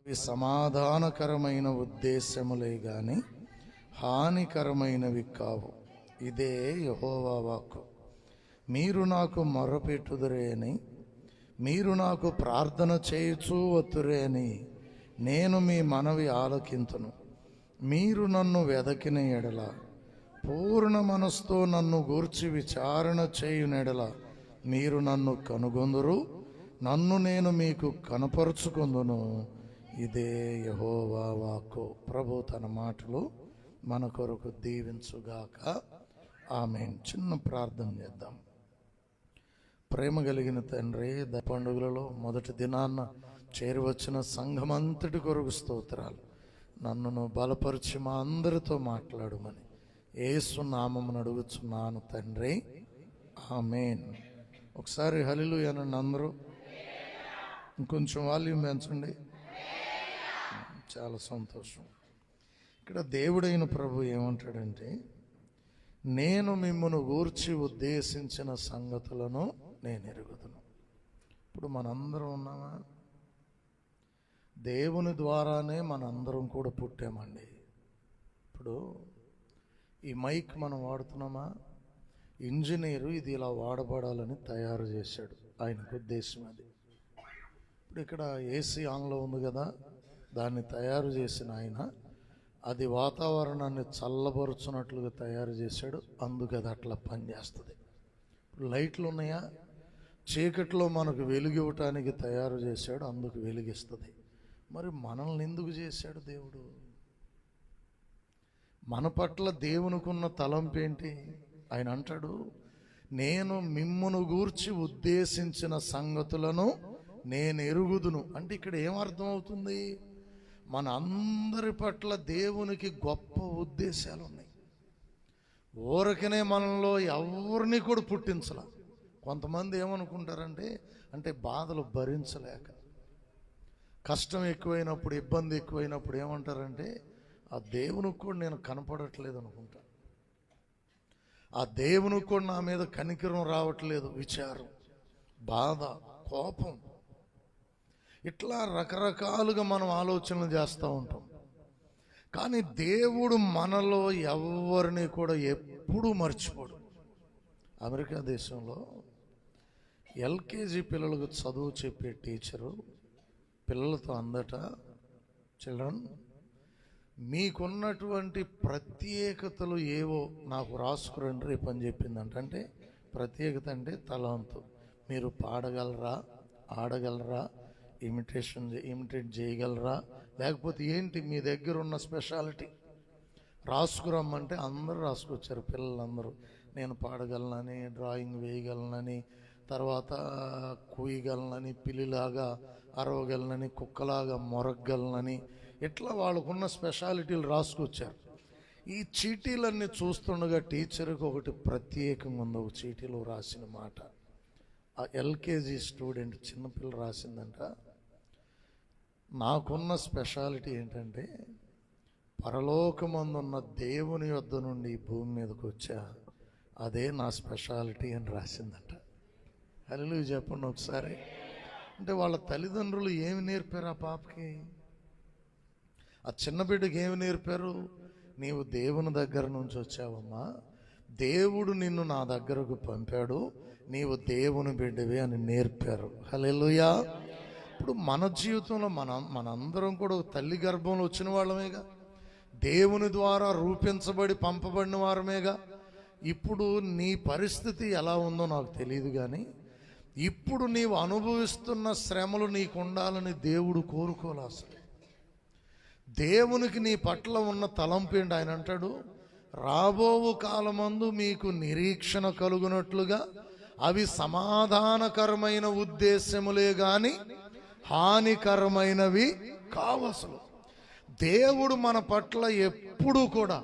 అవి సమాధానకరమైన ఉద్దేశములే గాని హానికరమైనవి కావు. ఇదే యెహోవా వాక్కు. మీరు నాకు మొరపెట్టుదురే అని, మీరు నాకు ప్రార్థన చేయుచూ వత్తురే అని నేను మీ మనవి ఆలకింతును. మీరు నన్ను వెదకిన ఎడల, పూర్ణ మనస్తో నన్ను గూర్చి విచారణ చేయునెడల మీరు నన్ను కనుగొందురు, నన్ను నేను మీకు కనపరుచుకొందును. ఇదే యెహోవా వాక్కు. ప్రభు తన మాటలు మన కొరకు దీవించుగాక. ఆమేన్. చిన్న ప్రార్థన చేద్దాం. ప్రేమ కలిగిన తండ్రి, పండుగలలో మొదటి దినాన్న చేరివచ్చిన సంఘమంతటి కొరకు స్తోత్రాలు. నన్ను బలపరిచి మా అందరితో మాట్లాడమని యేసు నామమున అడుగుచున్నాను తండ్రి. ఆమేన్. ఒకసారి హల్లెలూయా అనండి అందరూ. ఇంకొంచెం వాల్యూమ్ పెంచండి. చాలా సంతోషం. ఇక్కడ దేవుడైన ప్రభు ఏమంటాడంటే, నేను మిమ్మల్ని గూర్చి ఉద్దేశించిన సంగతులను నేను ఎరుగుదును. ఇప్పుడు మనందరం ఉన్నామా? దేవుని ద్వారానే మనందరం కూడా పుట్టామండి. ఇప్పుడు ఈ మైక్ మనం వాడుతున్నామా? ఇంజనీరు ఇది ఇలా వాడబడాలని తయారు చేశాడు. ఆయనకు ఉద్దేశం అది. ఇప్పుడు ఇక్కడ ఏసీ ఆన్లో ఉంది కదా, దాన్ని తయారు చేసిన ఆయన అది వాతావరణాన్ని చల్లబరుచున్నట్లుగా తయారు చేశాడు. అందుకు అది అట్లా పనిచేస్తుంది. ఇప్పుడు లైట్లు ఉన్నాయా? చీకట్లో మనకు వెలుగు ఇవ్వటానికి తయారు చేశాడు, అందుకు వెలిగిస్తుంది. మరి మనల్ని ఎందుకు చేశాడు దేవుడు? మన పట్ల దేవునికున్న తలంపు ఏంటి? ఆయన అంటాడు, నేను మిమ్మును గూర్చి ఉద్దేశించిన సంగతులను నేను ఎరుగుదును. అంటే ఇక్కడ ఏమర్థం అవుతుంది? మన అందరి పట్ల దేవునికి గొప్ప ఉద్దేశాలు ఉన్నాయి. ఊరకనే మనలో ఎవరిని కూడా పుట్టించలా. కొంతమంది ఏమనుకుంటారంటే, అంటే బాధలు భరించలేక, కష్టం ఎక్కువైనప్పుడు, ఇబ్బంది ఎక్కువైనప్పుడు ఏమంటారంటే, ఆ దేవునికి కూడా నేను కనపడట్లేదు అనుకుంటా, ఆ దేవునికి కూడా నా మీద కనికరం రావట్లేదు, విచారం, బాధ, కోపం, ఇట్లా రకరకాలుగా మనం ఆలోచనలు చేస్తూ ఉంటాం. కానీ దేవుడు మనలో ఎవరిని కూడా ఎప్పుడూ మర్చిపోడు. అమెరికా దేశంలో ఎల్కేజీ పిల్లలకు చదువు చెప్పే టీచరు పిల్లలతో అందట, చిల్డ్రన్, మీకున్నటువంటి ప్రత్యేకతలు ఏవో నాకు రాసుకురండి రేపు అని చెప్పిందంట. అంటే ప్రత్యేకత అంటే తలంతు. మీరు పాడగలరా, ఆడగలరా, ఇమిటేట్ చేయగలరా, లేకపోతే ఏంటి మీ దగ్గర ఉన్న స్పెషాలిటీ రాసుకురమ్మంటే అందరూ రాసుకొచ్చారు. పిల్లలందరూ నేను పాడగలనని, డ్రాయింగ్ వేయగలనని, తర్వాత కూయగలనని, పిల్లిలాగా అరవగలనని, కుక్కలాగా మొరగలనని, ఇట్లా వాళ్ళకున్న స్పెషాలిటీలు రాసుకొచ్చారు. ఈ చీటీలన్నీ చూస్తుండగా టీచర్కి ఒకటి ప్రత్యేకంగా ఉంది. ఒక చీటీలో రాసిన మాట, ఆ ఎల్కేజీ స్టూడెంట్ చిన్నపిల్ల రాసిందంట, నాకున్న స్పెషాలిటీ ఏంటంటే పరలోకమందున్న దేవుని యొద్ద నుండి ఈ భూమి మీదకి వచ్చా, అదే నా స్పెషాలిటీ అని రాసిందంట. హల్లెలూయా చెప్పండి ఒకసారి. అంటే వాళ్ళ తల్లిదండ్రులు ఏమి నేర్పారు ఆ పాపకి? ఆ చిన్న బిడ్డకి ఏమి నేర్పారు? నీవు దేవుని దగ్గర నుంచి వచ్చావమ్మా, దేవుడు నిన్ను నా దగ్గరకు పంపాడు, నీవు దేవుని బిడ్డవే అని నేర్పారు. హల్లెలూయా. ఇప్పుడు మన జీవితంలో మనందరం కూడా తల్లి గర్భంలో వచ్చిన వాళ్ళమేగా, దేవుని ద్వారా రూపించబడి పంపబడిన వారమేగా. ఇప్పుడు నీ పరిస్థితి ఎలా ఉందో నాకు తెలియదు, కానీ ఇప్పుడు నీవు అనుభవిస్తున్న శ్రమలు నీకు ఉండాలని దేవుడు కోరుకోలే. అసలు దేవునికి నీ పట్ల ఉన్న తలంపు ఏంటి? ఆయన అంటాడు, రాబోవు కాలమందు మీకు నిరీక్షణ కలుగునట్లుగా అవి సమాధానకరమైన ఉద్దేశములే గాని హానికరమైనవి కావు. అసలు దేవుడు మన పట్ల ఎప్పుడు కూడా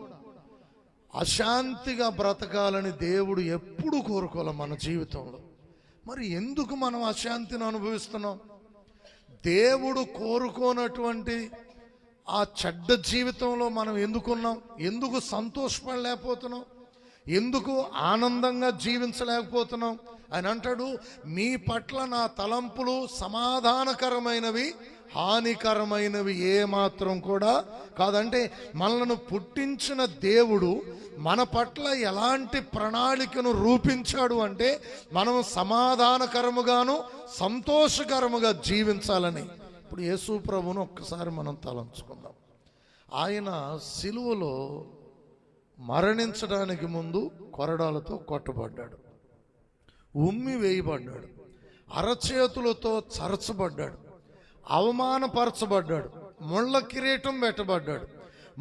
అశాంతిగా బ్రతకాలని దేవుడు ఎప్పుడు కోరుకోవాలి మన జీవితంలో. మరి ఎందుకు మనం అశాంతిని అనుభవిస్తున్నాం? దేవుడు కోరుకోనటువంటి ఆ చెడ్డ జీవితంలో మనం ఎందుకున్నాం? ఎందుకు సంతోషపడలేకపోతున్నాం? ఎందుకు ఆనందంగా జీవించలేకపోతున్నాం? ఆయన అంటాడు, మీ పట్ల నా తలంపులు సమాధానకరమైనవి హానికరమైనవి ఏ మాత్రం కూడా కాదంటే మనలను పుట్టించిన దేవుడు మన పట్ల ఎలాంటి ప్రణాళికను రూపించాడు అంటే మనం సమాధానకరముగాను సంతోషకరముగా జీవించాలని. ఇప్పుడు యేసు ప్రభువును ఒక్కసారి మనం తలంచుకుందాం. ఆయన సిలువలో మరణించడానికి ముందు కొరడాలతో కొట్టబడ్డాడు, ఉమ్మి వేయబడ్డాడు, అరచేతులతో చరచబడ్డాడు, అవమానపరచబడ్డాడు, ముళ్ళ కిరీటం పెట్టబడ్డాడు,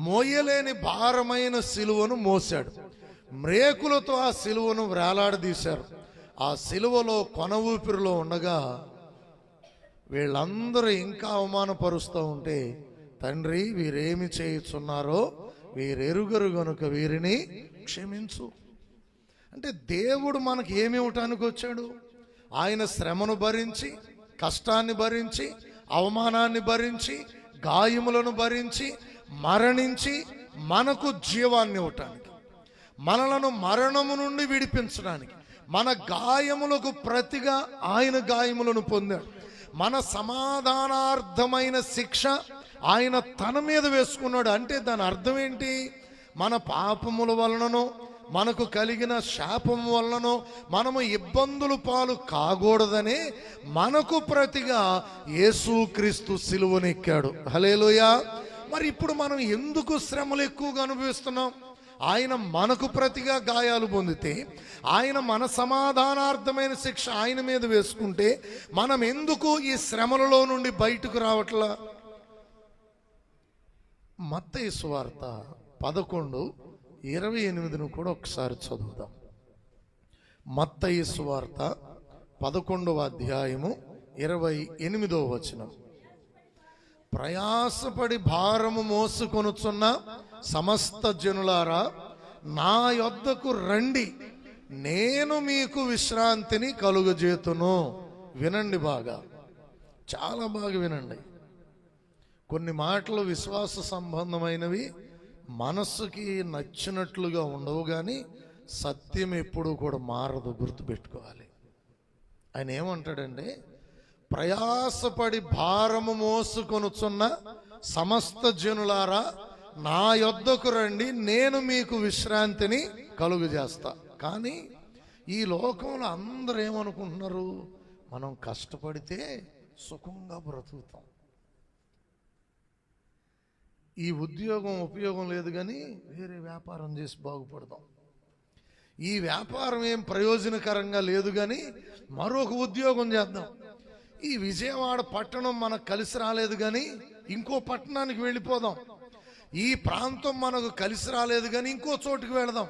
మోయలేని భారమైన సిలువను మోశాడు, మ్రేకులతో ఆ సిలువను వేలాడదీశారు. ఆ సిలువలో కొన ఊపిరిలో ఉండగా వీళ్ళందరూ ఇంకా అవమానపరుస్తూ ఉంటే, తండ్రి వీరేమి చేయుచున్నారో వీరెరుగరు గనుక వీరిని క్షమించు అంటే దేవుడు మనకి ఏమి ఇవ్వటానికి వచ్చాడు? ఆయన శ్రమను భరించి, కష్టాన్ని భరించి, అవమానాన్ని భరించి, గాయములను భరించి, మరణించి మనకు జీవాన్ని ఇవ్వటానికి, మనలను మరణము నుండి విడిపించడానికి, మన గాయములకు ప్రతిగా ఆయన గాయములను పొందాడు. మన సమాధానార్థమైన శిక్ష ఆయన తన మీద వేసుకున్నాడు. అంటే దాని అర్థం ఏంటి? మన పాపముల వలననో మనకు కలిగిన శాపము వలననో మనము ఇబ్బందులు పాలు కాకూడదనే మనకు ప్రతిగా యేసుక్రీస్తు సిలువనెక్కాడు. హల్లెలూయా. మరి ఇప్పుడు మనం ఎందుకు శ్రమలు ఎక్కువగా అనుభవిస్తున్నాం? ఆయన మనకు ప్రతిగా గాయాలు పొందితే, ఆయన మన సమాధానార్థమైన శిక్ష ఆయన మీద వేసుకుంటే మనం ఎందుకు ఈ శ్రమలలో నుండి బయటకు రావట్లా? మత్తయి సువార్త 11:28 కూడా ఒకసారి చదువుదాం. మత్తయి సువార్త 11:28. ప్రయాసపడి భారము మోసుకొనుచున్న సమస్త జనులారా నా యొద్దకు రండి, నేను మీకు విశ్రాంతిని కలుగజేతును. వినండి బాగా, చాలా బాగా వినండి. కొన్ని మాటలు విశ్వాస సంబంధమైనవి, మనస్సుకి నచ్చినట్లుగా ఉండవు, కానీ సత్యం ఎప్పుడూ కూడా మారదు, గుర్తుపెట్టుకోవాలి. ఆయన ఏమంటాడంటే, ప్రయాసపడి భారము మోసుకొనుచున్న సమస్త జనులారా నా యొద్దకు రండి, నేను మీకు విశ్రాంతిని కలుగజేస్తా. కానీ ఈ లోకంలో అందరూ ఏమనుకుంటున్నారు? మనం కష్టపడితే సుఖంగా బ్రతుకుతాం, ఈ ఉద్యోగం ఉపయోగం లేదు కానీ వేరే వ్యాపారం చేసి బాగుపడదాం, ఈ వ్యాపారం ఏం ప్రయోజనకరంగా లేదు కానీ మరొక ఉద్యోగం చేద్దాం, ఈ విజయవాడ పట్టణం మనకు కలిసి రాలేదు కానీ ఇంకో పట్టణానికి వెళ్ళిపోదాం, ఈ ప్రాంతం మనకు కలిసి రాలేదు కానీ ఇంకో చోటుకి వెళదాం,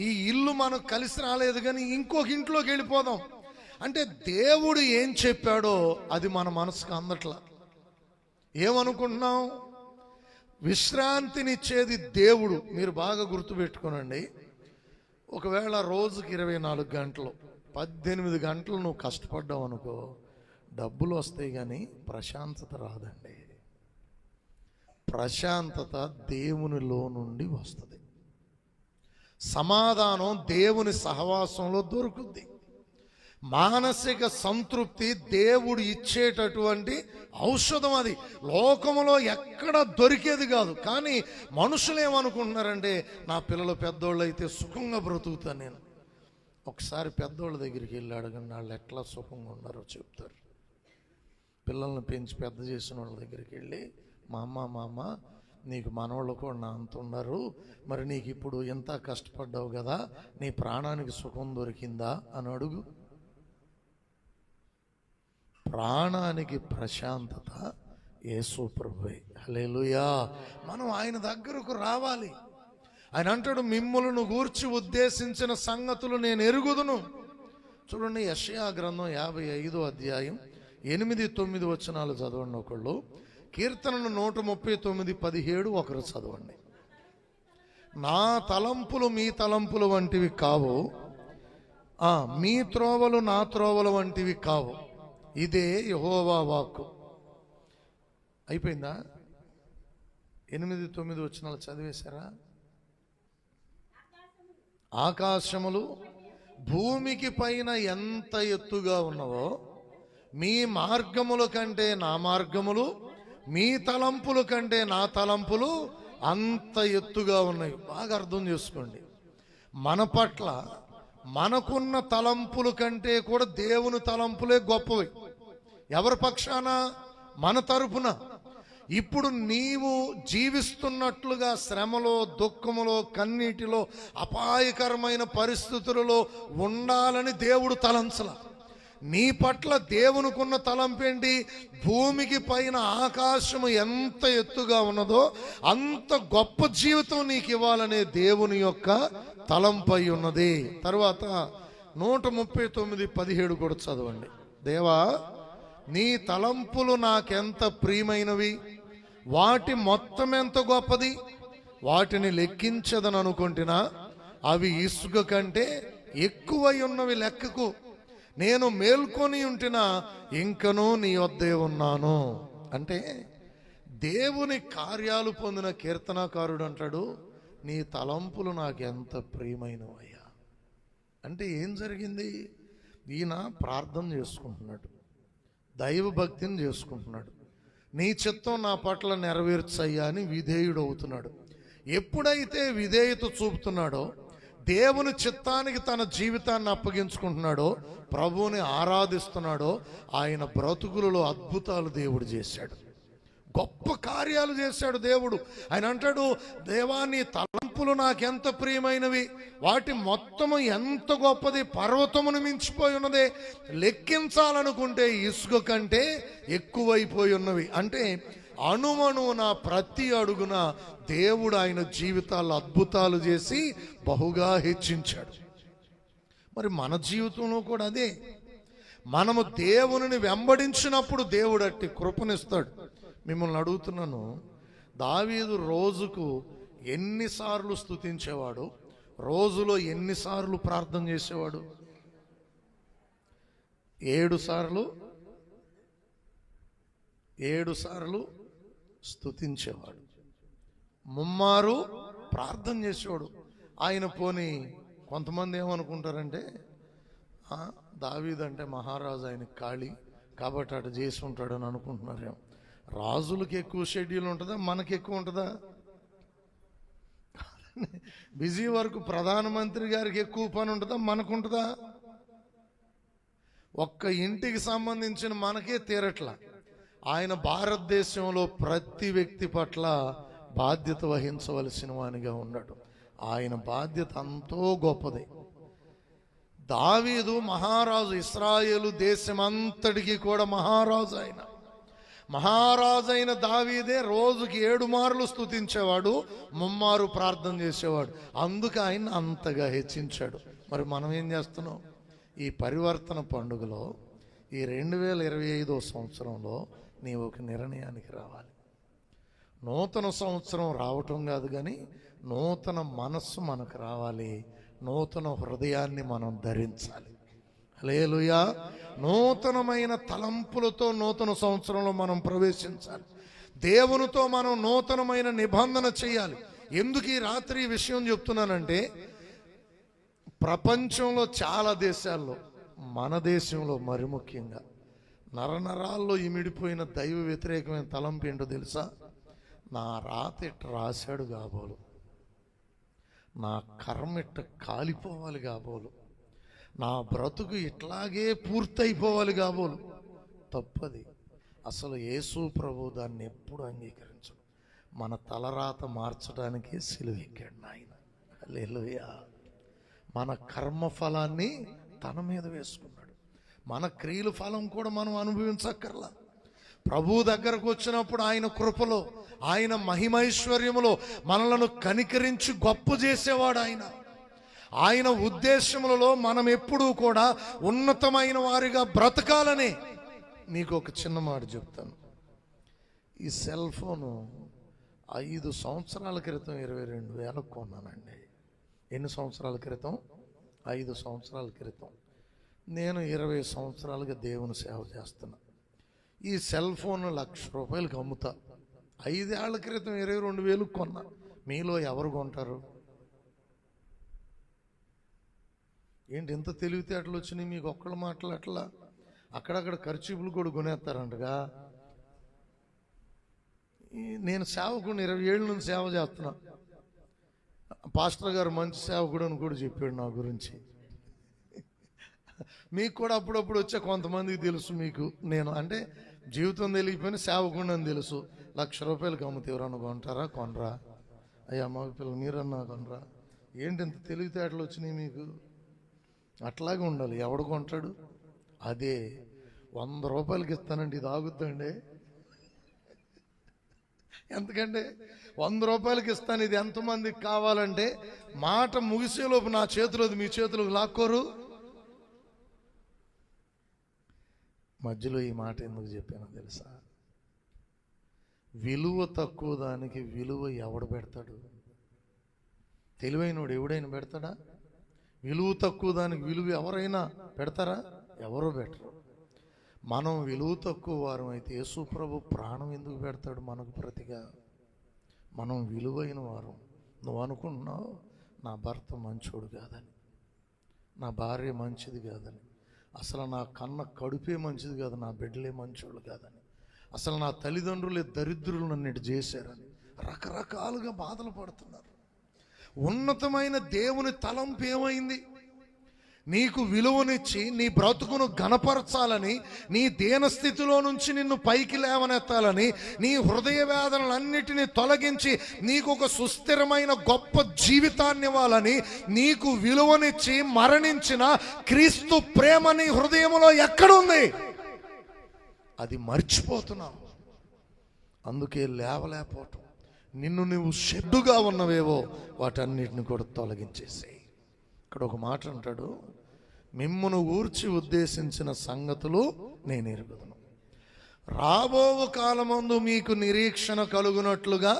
ఈ ఇల్లు మనకు కలిసి రాలేదు కానీ ఇంకొక ఇంట్లోకి వెళ్ళిపోదాం. అంటే దేవుడు ఏం చెప్పాడో అది మన మనసుకు అందట్లా. ఏమనుకుంటున్నాం? విశ్రాంతినిచ్చేది దేవుడు. మీరు బాగా గుర్తుపెట్టుకోనండి, ఒకవేళ రోజుకి 24 గంటలు 18 గంటలు నువ్వు కష్టపడ్డావు అనుకో, డబ్బులు వస్తాయి కానీ ప్రశాంతత రాదండి. ప్రశాంతత దేవునిలో నుండి వస్తుంది, సమాధానం దేవుని సహవాసంలో దొరుకుద్ది, మానసిక సంతృప్తి దేవుడు ఇచ్చేటటువంటి ఔషధం. అది లోకంలో ఎక్కడ దొరికేది కాదు. కానీ మనుషులు ఏమనుకుంటున్నారంటే, నా పిల్లలు పెద్దోళ్ళు అయితే సుఖంగా బ్రతుకుతాను నేను. ఒకసారి పెద్దోళ్ళ దగ్గరికి వెళ్ళి అడగండి, వాళ్ళు ఎట్లా సుఖంగా ఉన్నారో చెప్తారు. పిల్లల్ని పెంచి పెద్ద చేసిన వాళ్ళ దగ్గరికి వెళ్ళి, మా అమ్మ నీకు మనవాళ్ళు కూడా నా అంత ఉన్నారు, మరి నీకు ఇప్పుడు ఎంత కష్టపడ్డావు కదా, నీ ప్రాణానికి సుఖం దొరికిందా అని అడుగు. ప్రాణానికి ప్రశాంతత యేసు ప్రభువే. హల్లెలూయా. మనం ఆయన దగ్గరకు రావాలి. ఆయన అంటాడు, మిమ్ములను గూర్చి ఉద్దేశించిన సంగతులు నేను ఎరుగుదును. చూడండి, యెషయా గ్రంథం 55:8-9 చదవండి ఒకళ్ళు. కీర్తనలు 139:17 ఒకరు చదవండి. నా తలంపులు మీ తలంపులు వంటివి కావు, మీ త్రోవలు నా త్రోవల వంటివి కావు, ఇదే యెహోవా వాక్కు. అయిపోయిందా? 8-9 చదివేశారా? ఆకాశములు భూమికి పైన ఎంత ఎత్తుగా ఉన్నవో మీ మార్గముల కంటే నా మార్గములు, మీ తలంపుల కంటే నా తలంపులు అంత ఎత్తుగా ఉన్నాయి. బాగా అర్థం చేసుకోండి. మన పట్ల మనకున్న తలంపుల కంటే కూడా దేవుని తలంపులే గొప్పవి. ఎవరి పక్షాన? మన తరపున. ఇప్పుడు నీవు జీవిస్తున్నట్లుగా శ్రమలో, దుఃఖములో, కన్నీటిలో, అపాయకరమైన పరిస్థితులలో ఉండాలని దేవుడు తలంచల. నీ పట్ల దేవునికున్న తలంపేంటి? భూమికి పైన ఆకాశము ఎంత ఎత్తుగా ఉన్నదో అంత గొప్ప జీవితం నీకు ఇవ్వాలనే దేవుని యొక్క తలంపై ఉన్నది. తర్వాత 139:17 కూడా చదవండి. దేవా, నీ తలంపులు నాకెంత ప్రియమైనవి, వాటి మొత్తం ఎంత గొప్పది, వాటిని లెక్కించదని అనుకుంటున్నా, అవి ఇసుక కంటే ఎక్కువై ఉన్నవి లెక్కకు. నేను మేల్కొని ఉంటున్నా, ఇంకనూ నీ వద్దే ఉన్నాను. అంటే దేవుని కార్యాలు పొందిన కీర్తనాకారుడు అంటాడు, నీ తలంపులు నాకెంత ప్రియమైనవయ్యా. అంటే ఏం జరిగింది? ఈయన ప్రార్థన చేసుకుంటున్నాడు, దైవ భక్తిని చేసుకుంటున్నాడు. నీ చిత్తం నా పట్ల నెరవేర్చయ్యా అని విధేయుడు అవుతున్నాడు. ఎప్పుడైతే విధేయత చూపుతున్నాడో, దేవుని చిత్తానికి తన జీవితాన్ని అప్పగించుకుంటున్నాడో, ప్రభువుని ఆరాధిస్తున్నాడో, ఆయన బ్రతుకులలో అద్భుతాలు దేవుడు చేశాడు, గొప్ప కార్యాలు చేశాడు దేవుడు. ఆయన అంటాడు, దేవా, నీ తలంపులు నాకెంత ప్రియమైనవి, వాటి మొత్తము ఎంత గొప్పది, పర్వతమును మించిపోయి ఉన్నదే, లెక్కించాలనుకుంటే ఇసుక కంటే ఎక్కువైపోయి ఉన్నవి. అంటే అణువణువున ప్రతి అడుగున దేవుడు ఆయన జీవితాల్లో అద్భుతాలు చేసి బహుగా హెచ్చించాడు. మరి మన జీవితంలో కూడా అదే. మనము దేవుని వెంబడించినప్పుడు దేవుడు అట్టి కృపనిస్తాడు. మిమ్మల్ని అడుగుతున్నాను, దావీదు రోజుకు ఎన్నిసార్లు స్తుతించేవాడు, రోజులో ఎన్నిసార్లు ప్రార్థన చేసేవాడు? 7 సార్లు 7 సార్లు స్తుతించేవాడు, ముమ్మారు ప్రార్థన చేసేవాడు. ఆయన పోని కొంతమంది ఏమనుకుంటారంటే, దావీదు అంటే మహారాజు, ఆయన ఖాళీ కాబట్టి అటు చేసి ఉంటాడు అని అనుకుంటున్నారేమో. రాజులకి ఎక్కువ షెడ్యూల్ ఉంటుందా, మనకి ఎక్కువ ఉంటుందా? బిజీ వర్క్ ప్రధానమంత్రి గారికి ఎక్కువ పని ఉంటుందా, మనకుంటుందా? ఒక్క ఇంటికి సంబంధించిన మనకే తీరట్లా. ఆయన భారతదేశంలో ప్రతి వ్యక్తి పట్ల బాధ్యత వహించవలసిన వానిగా ఉన్నాడు. ఆయన బాధ్యత ఎంతో గొప్పది. దావీదు మహారాజు, ఇశ్రాయేలు దేశమంతటికి కూడా మహారాజు. మహారాజైన దావీదే రోజుకి 7 మార్లు స్తుతించేవాడు, ముమ్మారు ప్రార్థన చేసేవాడు. అందుకు ఆయన అంతగా హెచ్చించాడు. మరి మనం ఏం చేస్తున్నాం? ఈ పరివర్తన పండుగలో, ఈ 2025వ సంవత్సరంలో నీవు ఒక నిర్ణయానికి రావాలి. నూతన సంవత్సరం రావటం కాదు కానీ నూతన మనస్సు మనకు రావాలి, నూతన హృదయాన్ని మనం ధరించాలి. హల్లెలూయా. నూతనమైన తలంపులతో నూతన సంవత్సరంలో మనం ప్రవేశించాలి. దేవునితో మనం నూతనమైన నిబంధన చేయాలి. ఎందుకు ఈ రాత్రి ఈ విషయం చెప్తున్నానంటే, ప్రపంచంలో చాలా దేశాల్లో, మన దేశంలో మరి ముఖ్యంగా నరనరాల్లో ఇమిడిపోయిన దైవ వ్యతిరేకమైన తలంపు ఏంటో తెలుసా? నా రాత ఇట్ట రాశాడు కాబోలు, నా కర్మ ఇట్ట కాలిపోవాలి కాబోలు, నా బ్రతుకు ఇట్లాగే పూర్తయిపోవాలి కాబోలు. తప్పది. అసలు యేసు ప్రభు దాన్ని ఎప్పుడు అంగీకరించడు. మన తలరాత మార్చడానికి సిలువెక్కాడు నాయన. హల్లెలూయా. మన కర్మ ఫలాన్ని తన మీద వేసుకున్నాడు. మన క్రియల ఫలం కూడా మనం అనుభవించక్కర్లా. ప్రభు దగ్గరకు వచ్చినప్పుడు ఆయన కృపలో, ఆయన మహిమైశ్వర్యములో మనలను కనికరించి గొప్ప చేసేవాడు ఆయన. ఆయన ఉద్దేశములలో మనం ఎప్పుడూ కూడా ఉన్నతమైన వారిగా బ్రతకాలని. నీకు ఒక చిన్న మాట చెప్తాను. ఈ సెల్ ఫోను 5 సంవత్సరాల క్రితం 22,000 కొన్నానండి. ఎన్ని సంవత్సరాల క్రితం? 5 సంవత్సరాల క్రితం. నేను 20 సంవత్సరాలుగా దేవుని సేవ చేస్తున్నా. ఈ సెల్ ఫోన్ ₹1,00,000 అమ్ముతా. 5 ఏళ్ల క్రితం 22,000 కొన్నా. మీలో ఎవరు కొంటారు? ఏంటి ఇంత తెలివితేటలు వచ్చినాయి మీకు? ఒక్కళ్ళు మాట్లాడట్లా. అక్కడక్కడ ఖర్చీపులు కూడా కొనేస్తారంటగా. నేను సేవకుడిని 20 ఏళ్ళ నుంచి సేవ చేస్తున్నా. పాస్టర్ గారు మంచి సేవకుడు అని కూడా చెప్పాడు నా గురించి. మీకు కూడా అప్పుడప్పుడు వచ్చే కొంతమందికి తెలుసు. మీకు నేను అంటే జీవితం తెలియకపోయినా సేవకుడిని అని తెలుసు. 1,00,000 రూపాయలకి అమ్మితే ఎవరన్నా కొంటారా? కొనరా? అయ్యా మగ పిల్లలు మీరన్నా కొనరా? ఏంటి ఇంత తెలివితేటలు వచ్చినాయి మీకు? అట్లాగే ఉండాలి. ఎవడు కొంటాడు? అదే 100 రూపాయలకి ఇస్తానండి, ఇది ఆగుద్దండి. ఎందుకంటే 100 రూపాయలకి ఇస్తాను, ఇది ఎంతమందికి కావాలంటే మాట ముగిసేలోపు నా చేతిలోది మీ చేతులకు లాక్కోరు. మధ్యలో ఈ మాట ఎందుకు చెప్పానో తెలుసా? విలువ తక్కువ దానికి విలువ ఎవడు పెడతాడు? తెలివైనోడు ఎవడైనా పెడతాడా? విలువ తక్కువ దానికి విలువ ఎవరైనా పెడతారా? ఎవరో పెట్టరు. మనం విలువ తక్కువ వారం అయితే యేసు ప్రభు ప్రాణం ఎందుకు పెడతాడు మనకు ప్రతిగా? మనం విలువైన వారం. నువ్వు అనుకుంటున్నావు నా భర్త మంచోడు కాదని, నా భార్య మంచిది కాదని, అసలు నా కన్న కడుపే మంచిది కాదు, నా బిడ్డలే మంచోళ్ళు కాదని, అసలు నా తల్లిదండ్రులే దరిద్రులు నన్ను ఇటు చేశారని రకరకాలుగా బాధలు పడుతున్నారు. ఉన్నతమైన దేవుని తలంపు ఏమైంది? నీకు విలువనిచ్చి నీ బ్రతుకును ఘనపరచాలని, నీ దీనస్థితిలో నుంచి నిన్ను పైకి లేవనెత్తాలని, నీ హృదయ వేదనలన్నిటినీ తొలగించి నీకు ఒక సుస్థిరమైన గొప్ప జీవితాన్ని ఇవ్వాలని నీకు విలువనిచ్చి మరణించిన క్రీస్తు ప్రేమ నీ హృదయంలో ఎక్కడుంది? అది మర్చిపోతున్నావు. అందుకే లేవలేకపోవటం. నిన్ను నువ్వు షెడ్డుగా ఉన్నవేవో వాటన్నిటిని కూడా తొలగించేసేయి. ఇక్కడ ఒక మాట అంటాడు, మిమ్మును ఊర్చి ఉద్దేశించిన సంగతులు నేను ఎరుగుదును. రాబో కాలమందు మీకు నిరీక్షణ కలుగునట్లుగా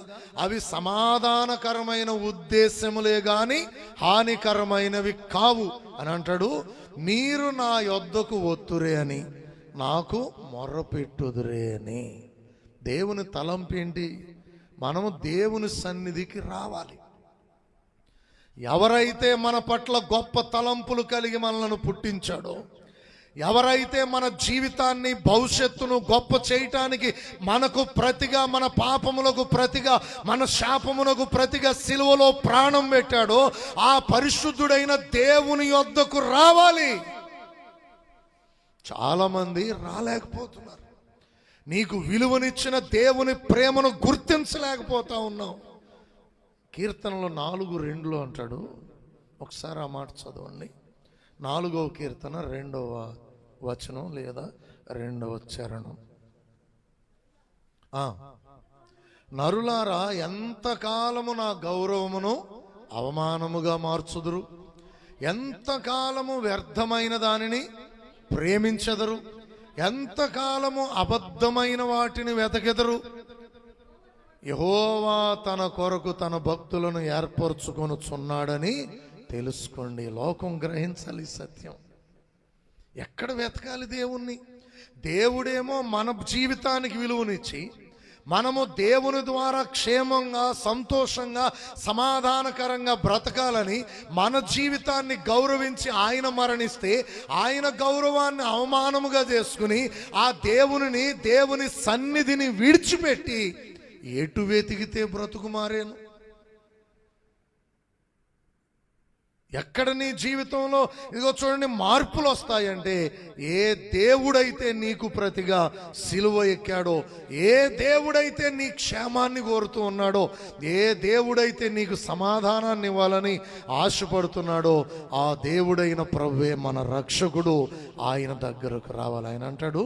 అవి సమాధానకరమైన ఉద్దేశములే గాని హానికరమైనవి కావు అని అంటాడు. మీరు నా యొద్దకు వత్తురే అని, నాకు మొర్రపెట్టుదురే అని. దేవుని తలంపేంటి? మనము దేవుని సన్నిధికి రావాలి. ఎవరైతే మన పట్ల గొప్ప తలంపులు కలిగి మనలను పుట్టించాడో, ఎవరైతే మన జీవితాన్ని భవిష్యత్తును గొప్ప చేయటానికి మనకు ప్రతిగా, మన పాపములకు ప్రతిగా, మన శాపమునకు ప్రతిగా సిలువలో ప్రాణం పెట్టాడో ఆ పరిశుద్ధుడైన దేవుని యొద్దకు రావాలి. చాలామంది రాలేకపోతున్నారు. నీకు విలువనిచ్చిన దేవుని ప్రేమను గుర్తించలేకపోతా ఉన్నావు. కీర్తనలో 4:2 అంటాడు. ఒకసారి ఆ మాట చదవండి. 4వ కీర్తన 2వ వచనం లేదా 2వ చరణం. నరులారా, ఎంతకాలము నా గౌరవమును అవమానముగా మార్చుదురు? ఎంతకాలము వ్యర్థమైన దానిని ప్రేమించెదరు? ఎంతకాలము అబద్ధమైన వాటిని వెతకెదరు? యెహోవా తన కొరకు తన భక్తులను ఏర్పరచుకొనుచున్నాడని తెలుసుకోండి. లోకం గ్రహించాలి సత్యం. ఎక్కడ వెతకాలి దేవుణ్ణి? దేవుడేమో మన జీవితానికి విలువనిచ్చి మనము దేవుని ద్వారా క్షేమంగా, సంతోషంగా, సమాధానకరంగా బ్రతకాలని మన జీవితాన్ని గౌరవించి ఆయన మరణిస్తే ఆయన గౌరవాన్ని అవమానముగా చేసుకుని ఆ దేవుని సన్నిధిని విడిచిపెట్టి ఎటు వెతికితే బ్రతుకు మారేను? ఎక్కడ నీ జీవితంలో ఇదిగో చూడండి మార్పులు వస్తాయంటే, ఏ దేవుడైతే నీకు ప్రతిగా సిలువ ఎక్కాడో, ఏ దేవుడైతే నీ క్షేమాన్ని కోరుతూ ఉన్నాడో, ఏ దేవుడైతే నీకు సమాధానాన్ని ఇవ్వాలని ఆశపడుతున్నాడో ఆ దేవుడైన ప్రభువే మన రక్షకుడు. ఆయన దగ్గరకు రావాలి. ఆయన అంటాడు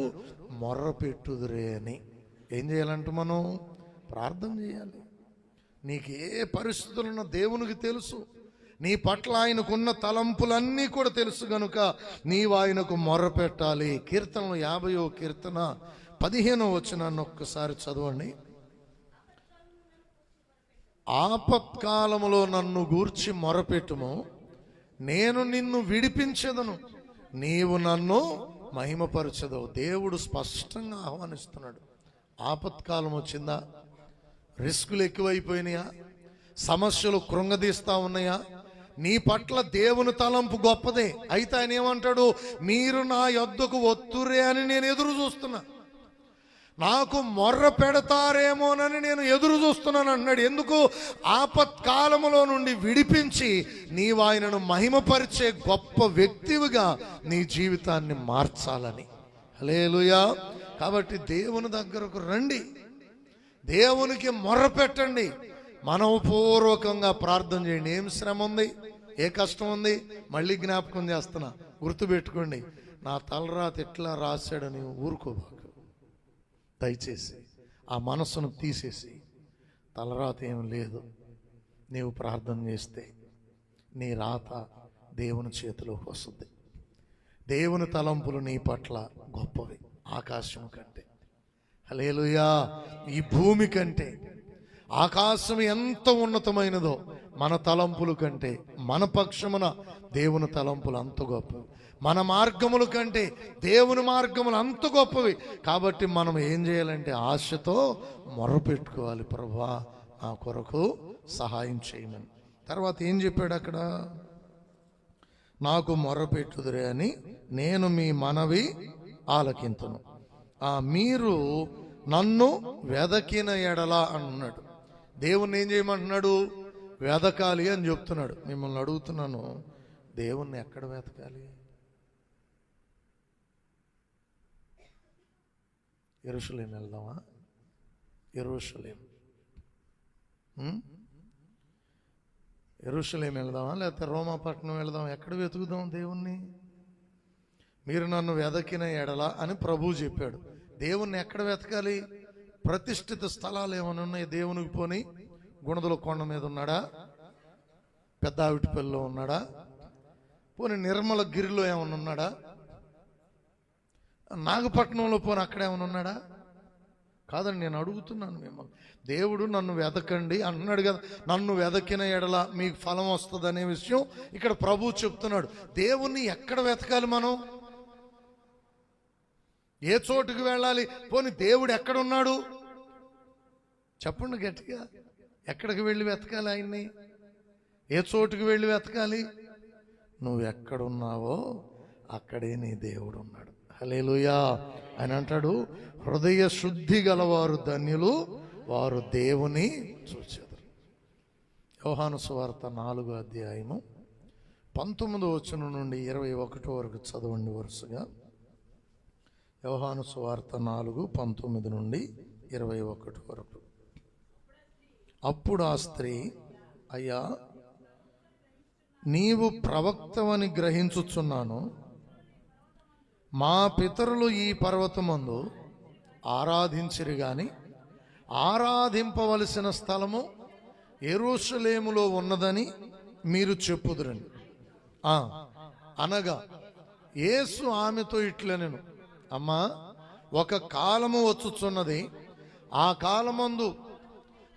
మొర్రపెట్టుదురే అని. ఏం చేయాలంటే మనం ప్రార్థన చేయాలి. నీకు ఏ పరిస్థితులున్న దేవునికి తెలుసు. నీ పట్ల ఆయనకున్న తలంపులన్నీ కూడా తెలుసు గనుక నీవు ఆయనకు మొర్రపెట్టాలి. కీర్తనలు 50వ కీర్తన 15వ వచనాన్ని ఒక్కసారి చదవండి. ఆపత్కాలములో నన్ను గూర్చి మొరపెట్టుము, నేను నిన్ను విడిపించెదను, నీవు నన్ను మహిమపరచెదవు. దేవుడు స్పష్టంగా ఆహ్వానిస్తున్నాడు. ఆపత్కాలం వచ్చిందా? రిస్కులు ఎక్కువైపోయినాయా? సమస్యలు కృంగదీస్తా ఉన్నాయా? నీ పట్ల దేవుని తలంపు గొప్పదే. అయితే ఆయన ఏమంటాడు, మీరు నా యొద్దకు వత్తురే అని నేను ఎదురు చూస్తున్నా, నాకు మొర్ర పెడతారేమోనని నేను ఎదురు చూస్తున్నాను అన్నాడు. ఎందుకు? ఆపత్కాలములో నుండి విడిపించి నీవు ఆయనను మహిమపరిచే గొప్ప వ్యక్తివిగా నీ జీవితాన్ని మార్చాలని. హల్లెలూయా. కాబట్టి దేవుని దగ్గరకు రండి, దేవునికి మొర్ర పెట్టండి, మనఃపూర్వకంగా ప్రార్థన చేయండి. ఏం శ్రమ ఉంది, ఏ కష్టం ఉంది, మళ్ళీ జ్ఞాపకం చేస్తున్నా, గుర్తుపెట్టుకోండి. నా తలరాత ఎట్లా రాశాడని ఊరుకోబాకు. దయచేసి ఆ మనస్సును తీసేసి, తలరాత ఏం లేదు, నీవు ప్రార్థన చేస్తే నీ రాత దేవుని చేతిలోకి వస్తుంది. దేవుని తలంపులు నీ పట్ల గొప్పవి, ఆకాశం కంటే. హల్లెలూయా. ఈ భూమి కంటే ఆకాశం ఎంత ఉన్నతమైనదో మన తలంపుల కంటే మన పక్షమున దేవుని తలంపులు అంత గొప్పవి. మన మార్గముల కంటే దేవుని మార్గములు అంత గొప్పవి. కాబట్టి మనం ఏం చేయాలంటే ఆశతో మొర్రపెట్టుకోవాలి, ప్రభువా నా కొరకు సహాయం చేయమని. తర్వాత ఏం చెప్పాడు అక్కడ, నాకు మొర్రపెట్టుదురే అని నేను మీ మనవి ఆలకింతును, మీరు నన్ను వెదకిన ఎడలా అన్నాడు. దేవుణ్ణి ఏం చేయమంటున్నాడు? వెదకాలి అని చెప్తున్నాడు. మిమ్మల్ని అడుగుతున్నాను, దేవుణ్ణి ఎక్కడ వెతకాలి? యెరూషలేం వెళ్దామా? యెరూషలేం వెళ్దామా, లేకపోతే రోమాపట్నం వెళ్దాం? ఎక్కడ వెతుకుదాం దేవుణ్ణి? మీరు నన్ను వెదకిన ఎడల అని ప్రభువు చెప్పాడు. దేవుణ్ణి ఎక్కడ వెతకాలి? ప్రతిష్ఠిత స్థలాలు ఏమైనా ఉన్నాయి దేవునికి? పోని గుణదల కొండ మీద ఉన్నాడా? పెద్ద ఆవిటిపల్లిలో ఉన్నాడా? పోనీ నిర్మల గిరిలో ఏమైనా ఉన్నాడా? నాగపట్నంలో పోనీ అక్కడ ఏమైనా ఉన్నాడా? కాదండి, నేను అడుగుతున్నాను మిమ్మల్ని. దేవుడు నన్ను వెతకండి అంటున్నాడు కదా, నన్ను వెతకిన ఎడల మీకు ఫలం వస్తుంది అనే విషయం ఇక్కడ ప్రభువు చెప్తున్నాడు. దేవుణ్ణి ఎక్కడ వెతకాలి మనం? ఏ చోటుకు వెళ్ళాలి? పోనీ దేవుడు ఎక్కడున్నాడు చెప్పండి గట్టిగా. ఎక్కడికి వెళ్ళి వెతకాలి ఆయన్ని? ఏ చోటుకు వెళ్ళి వెతకాలి? నువ్వు ఎక్కడున్నావో అక్కడే నీ దేవుడు ఉన్నాడు. హల్లెలూయా. ఆయన అంటాడు, హృదయ శుద్ధి గలవారు ధన్యులు, వారు దేవుని చూచెదరు. యోహాను సువార్త 4వ అధ్యాయము 19వ వచనం నుండి 21 వరకు చదవండి వరుసగా. యోహాను సువార్త 4:19 నుండి 21 వరకు. అప్పుడు ఆ స్త్రీ, అయ్యా నీవు ప్రవక్తవని గ్రహించుచున్నాను. మా పితరులు ఈ పర్వతమందు ఆరాధించిరి గాని ఆరాధింపవలసిన స్థలము యెరూషలేములో ఉన్నదని మీరు చెప్పుదురని అనగా, యేసు ఆమెతో ఇట్లనెను, అమ్మా ఒక కాలము వచ్చుచున్నది, ఆ కాలమందు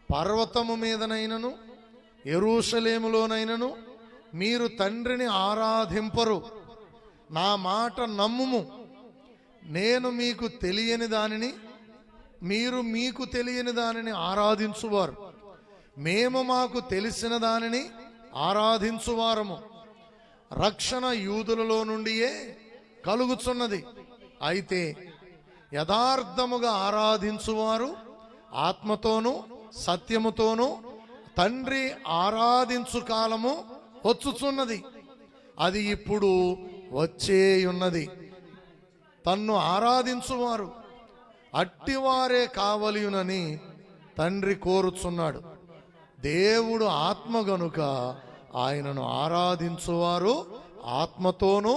పర్వతము మీదనైనను యెరూషలేములోనైనను మీరు తండ్రిని ఆరాధింపరు. నా మాట నమ్ముము. నేను మీకు తెలియని దానిని మీరు మీకు తెలియని దానిని ఆరాధించువారు, మేము మాకు తెలిసిన దానిని ఆరాధించువారము. రక్షణ యూదులలో నుండియే కలుగుచున్నది. అయితే యథార్థముగా ఆరాధించువారు ఆత్మతోనూ సత్యముతోనూ తండ్రి ఆరాధించు కాలము వచ్చుచున్నది, అది ఇప్పుడు వచ్చేయున్నది. తన్ను ఆరాధించువారు అట్టివారే కావలియునని తండ్రి కోరుచున్నాడు. దేవుడు ఆత్మ గనుక ఆయనను ఆరాధించువారు ఆత్మతోనూ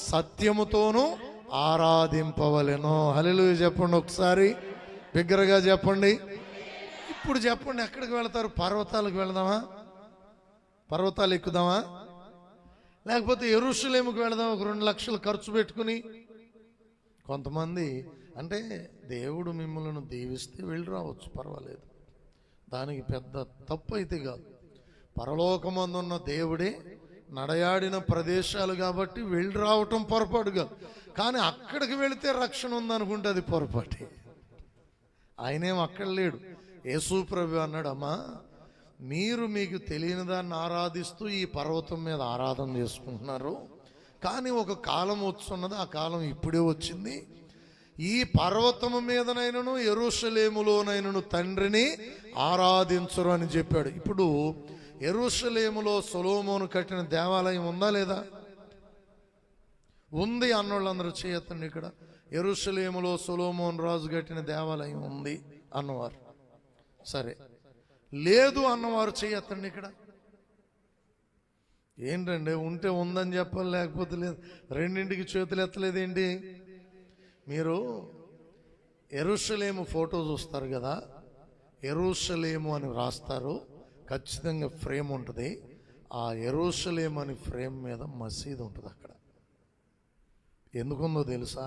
సత్యముతోనూ ఆరాధింపవలెను. హల్లెలూయా చెప్పండి ఒకసారి, బిగ్గరగా చెప్పండి. ఇప్పుడు చెప్పండి, ఎక్కడికి వెళతారు? పర్వతాలకు వెళదామా? పర్వతాలు ఎక్కుదామా? లేకపోతే యెరూషలేముకు వెళదాం, ఒక 2 లక్షలు ఖర్చు పెట్టుకుని? కొంతమంది అంటే దేవుడు మిమ్మల్ని దీవిస్తే వెళ్ళి రావచ్చు, పర్వాలేదు, దానికి పెద్ద తప్పు అయితే కాదు. పరలోకమందున్న దేవుడే నడయాడిన ప్రదేశాలు కాబట్టి వెళ్ళి రావటం పొరపాటు కాదు. కానీ అక్కడికి వెళితే రక్షణ ఉందనుకుంటే అది పొరపాటే. ఆయనేం అక్కడ లేడు. యేసు ప్రభు అన్నాడు, అమ్మా మీరు మీకు తెలియని దాన్ని ఆరాధిస్తూ ఈ పర్వతం మీద ఆరాధన చేసుకుంటున్నారు. కానీ ఒక కాలం వస్తున్నది, ఆ కాలం ఇప్పుడే వచ్చింది. ఈ పర్వతము మీదనైనను యెరూషలేములోనైనను తండ్రిని ఆరాధించరు అని చెప్పాడు. ఇప్పుడు యెరూషలేములో సొలొమోను కట్టిన దేవాలయం ఉందా లేదా? ఉంది అన్నోళ్ళందరూ చేయొద్దండి. ఇక్కడ యెరూషలేములో సొలొమోను రాజు కట్టిన దేవాలయం ఉంది అన్నవారు సరే, లేదు అన్నవారు చేయొద్దండి. ఇక్కడ ఏంటండి, ఉంటే ఉందని చెప్పాలి, లేకపోతే లేదు. రెండింటికి చేతులు ఎత్తలేదేంటి? మీరు యెరూషలేము ఫోటో చూస్తారు కదా, యెరూషలేము అని రాస్తారు, ఖచ్చితంగా ఫ్రేమ్ ఉంటుంది. ఆ యెరూషలేము అని ఫ్రేమ్ మీద మసీదు ఉంటుంది. అక్కడ ఎందుకుందో తెలుసా?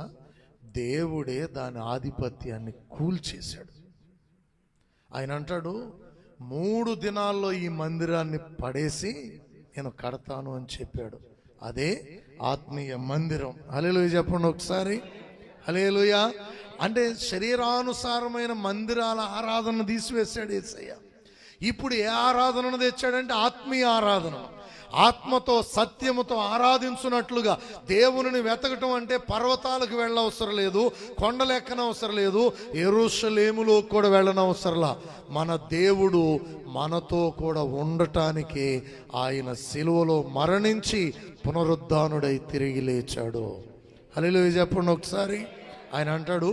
దేవుడే దాని ఆధిపత్యాన్ని కూల్చేశాడు. ఆయన అంటాడు, 3 దినాల్లో ఈ మందిరాన్ని పడేసి నేను కడతాను అని చెప్పాడు. అదే ఆత్మీయ మందిరం. హల్లెలూయా చెప్పండి ఒకసారి. హల్లెలూయా. అంటే శరీరానుసారమైన మందిరాల ఆరాధన తీసివేశాడు యేసయ్య. ఇప్పుడు ఏ ఆరాధనను తెచ్చాడంటే ఆత్మీయ ఆరాధన. ఆత్మతో సత్యముతో ఆరాధించున్నట్లుగా దేవునిని వెతకటం అంటే పర్వతాలకు వెళ్ళనవసరం లేదు, కొండలెక్కనవసరం లేదు, యెరూషలేములో కూడా వెళ్ళనవసరంలా. మన దేవుడు మనతో కూడా ఉండటానికి ఆయన సిలువలో మరణించి పునరుద్ధానుడై తిరిగి లేచాడు. హల్లెలూయా చెప్పండి ఒకసారి. ఆయన అంటాడు,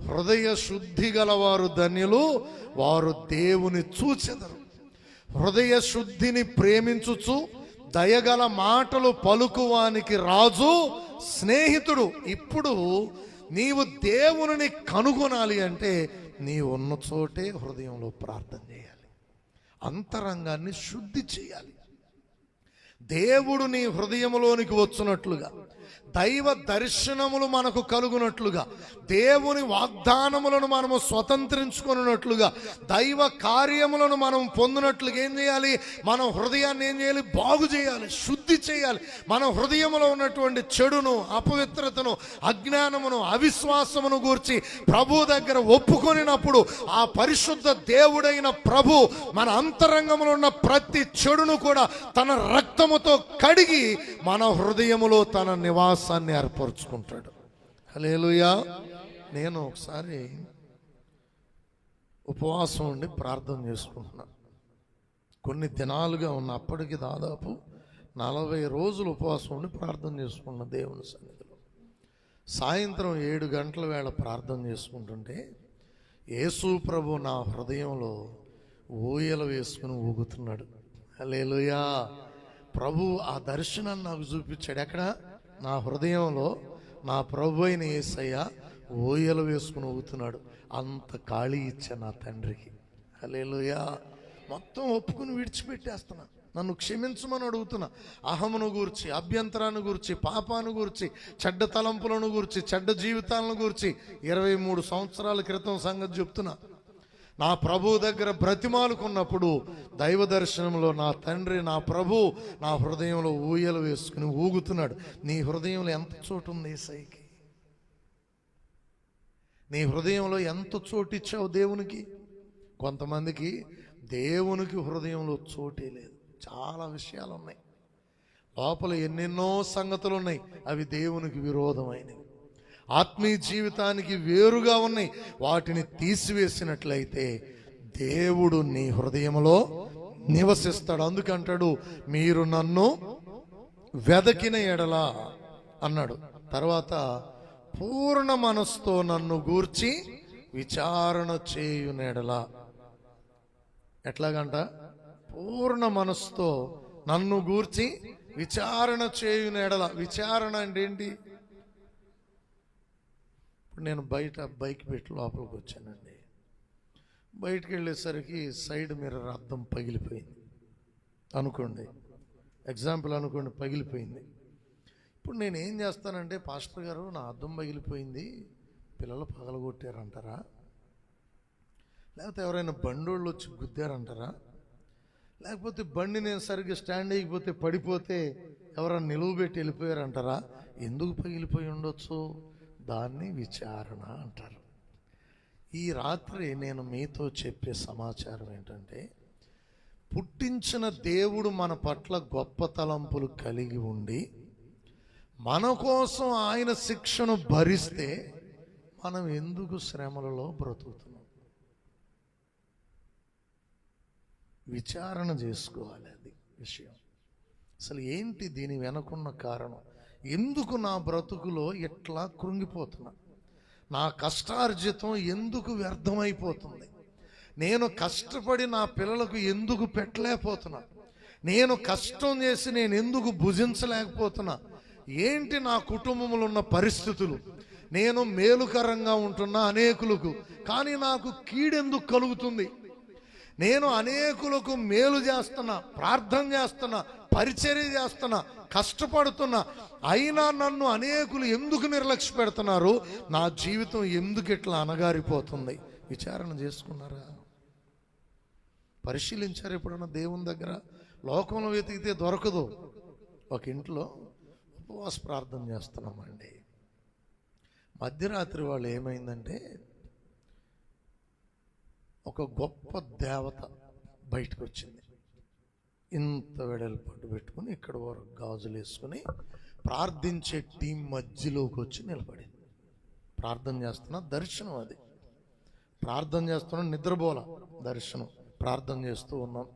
హృదయ శుద్ధి గలవారు ధన్యులు, వారు దేవుని చూచెదరు. హృదయ శుద్ధిని ప్రేమించుచు దయగల మాటలు పలుకువానికి రాజు స్నేహితుడు. ఇప్పుడు నీవు దేవుని కనుగొనాలి అంటే నీ ఉన్న చోటే హృదయంలో ప్రార్థన చేయాలి, అంతరంగాన్ని శుద్ధి చేయాలి. దేవుడు నీ హృదయంలోనికి వచ్చినట్లుగా, దైవ దర్శనములు మనకు కలుగునట్లుగా, దేవుని వాగ్దానములను మనము స్వతంత్రించుకున్నట్లుగా, దైవ కార్యములను మనం పొందినట్లుగా ఏం చేయాలి? మనం హృదయాన్ని ఏం చేయాలి? బాగు చేయాలి, శుద్ధి చేయాలి. మన హృదయంలో ఉన్నటువంటి చెడును, అపవిత్రతను, అజ్ఞానమును, అవిశ్వాసమును గూర్చి ప్రభు దగ్గర ఒప్పుకొనినప్పుడు ఆ పరిశుద్ధ దేవుడైన ప్రభు మన అంతరంగంలో ఉన్న ప్రతి చెడును కూడా తన రక్తముతో కడిగి మన హృదయములో తన నివాసాన్ని ఏర్పరచుకుంటాడు. హల్లెలూయా. నేను ఒకసారి ఉపవాసం ఉండి ప్రార్థన చేసుకుంటున్నాను. కొన్ని దినాలుగా ఉన్న, అప్పటికి దాదాపు 40 రోజులు ఉపవాసం ఉండి ప్రార్థన చేసుకున్న దేవుని సన్నిధిలో. సాయంత్రం 7 గంటల వేళ ప్రార్థన చేసుకుంటుంటే యేసు ప్రభు నా హృదయంలో ఊయల వేసుకుని ఊగుతున్నాడు. హల్లెలూయా. ప్రభు ఆ దర్శనాన్ని నాకు చూపించాడు. ఎక్కడ? నా హృదయంలో నా ప్రభు అయిన యేసయ్య ఊయలు వేసుకుని ఊగుతున్నాడు. అంత ఖాళీ ఇచ్చా నా తండ్రికి. హల్లెలూయా. మొత్తం ఒప్పుకుని విడిచిపెట్టేస్తున్నా. నన్ను క్షమించమని అడుగుతున్నా. అహమును గూర్చి, అభ్యంతరాన్ని గూర్చి, పాపాన్ని గూర్చి, చెడ్డ తలంపులను గూర్చి, చెడ్డ జీవితాలను గూర్చి 23 సంవత్సరాల క్రితం సంగతి చెప్తున్నా. నా ప్రభు దగ్గర బ్రతిమాలుకున్నప్పుడు దైవ దర్శనంలో నా తండ్రి, నా ప్రభు నా హృదయంలో ఊయలు వేసుకుని ఊగుతున్నాడు. నీ హృదయంలో ఎంత చోటు ఉంది యేసయ్యకి? నీ హృదయంలో ఎంత చోటు ఇచ్చావు దేవునికి? కొంతమందికి దేవునికి హృదయంలో చోటే లేదు. చాలా విషయాలు ఉన్నాయి లోపల, ఎన్నెన్నో సంగతులు ఉన్నాయి, అవి దేవునికి విరోధమైనవి, ఆత్మీయ జీవితానికి వేరుగా ఉన్నాయి. వాటిని తీసివేసినట్లయితే దేవుడు నీ హృదయంలో నివసిస్తాడు. అందుకంటాడు, మీరు నన్ను వెదకిన ఎడల అన్నాడు. తర్వాత పూర్ణ మనస్సుతో నన్ను గూర్చి విచారణ చేయునెడల. ఎట్లాగంట? పూర్ణ మనస్సుతో నన్ను గూర్చి విచారణ చేయునెడల. విచారణ అంటే ఏంటి? ఇప్పుడు నేను బయట బైక్ పెట్టి లోపలికి వచ్చానండి. బయటికి వెళ్ళేసరికి సైడ్ మిర్రర్ అద్దం పగిలిపోయింది అనుకోండి, ఎగ్జాంపుల్ అనుకోండి, పగిలిపోయింది. ఇప్పుడు నేను ఏం చేస్తానంటే, పాస్టర్ గారు నా అద్దం పగిలిపోయింది, పిల్లలు పగలగొట్టారంటారా? లేకపోతే ఎవరైనా బండోళ్ళు వచ్చి గుద్దారంటారా? లేకపోతే బండి నేను సరిగ్గా స్టాండ్ అయిపోతే పడిపోతే ఎవరైనా నిలువబెట్టి వెళ్ళిపోయారంటారా? ఎందుకు పగిలిపోయి ఉండొచ్చు? దాన్ని విచారణ అంటారు. ఈ రాత్రి నేను మీతో చెప్పే సమాచారం ఏంటంటే, పుట్టించిన దేవుడు మన పట్ల గొప్ప తలంపులు కలిగి ఉండి మన కోసం ఆయన శిక్షను భరిస్తే మనం ఎందుకు శ్రమలలో బ్రతుకుతున్నాం? విచారణ చేసుకోవాలి. అది విషయం. అసలు ఏంటి దీని వెనకున్న కారణం? ఎందుకు నా బ్రతుకులో ఎట్లా కృంగిపోతున్నా? నా కష్టార్జితం ఎందుకు వ్యర్థమైపోతుంది? నేను కష్టపడి నా పిల్లలకు ఎందుకు పెట్టలేకపోతున్నా? నేను కష్టం చేసి నేను ఎందుకు భుజించలేకపోతున్నా? ఏంటి నా కుటుంబంలో ఉన్న పరిస్థితులు? నేను మేలుకరంగా ఉంటున్నా అనేకులకు, కానీ నాకు కీడెందుకు కలుగుతుంది? నేను అనేకులకు మేలు చేస్తున్నా, ప్రార్థన చేస్తున్నా, పరిచర్య చేస్తున్నా, కష్టపడుతున్నా, అయినా నన్ను అనేకులు ఎందుకు నిర్లక్ష్య పెడుతున్నారు? నా జీవితం ఎందుకు ఇట్లా అనగారిపోతుంది? విచారణ చేసుకున్నారా? పరిశీలించారు ఎప్పుడన్నా దేవుని దగ్గర? లోకంలో వెతికితే దొరకదు. ఒక ఇంట్లో ఉపవాస ప్రార్థన చేస్తున్నామండి. మధ్యరాత్రి వాళ్ళు ఏమైందంటే ఒక గొప్ప దేవత బయటకు వచ్చింది. ఇంత వెడల్పట్టు పెట్టుకుని ఇక్కడ వరకు గాజులు వేసుకుని ప్రార్థించే టీం మధ్యలోకి వచ్చి నిలబడింది. ప్రార్థన చేస్తున్నా, దర్శనం అది. ప్రార్థన చేస్తున్నా, నిద్రపోల, దర్శనం. ప్రార్థన చేస్తూ ఉన్నాం.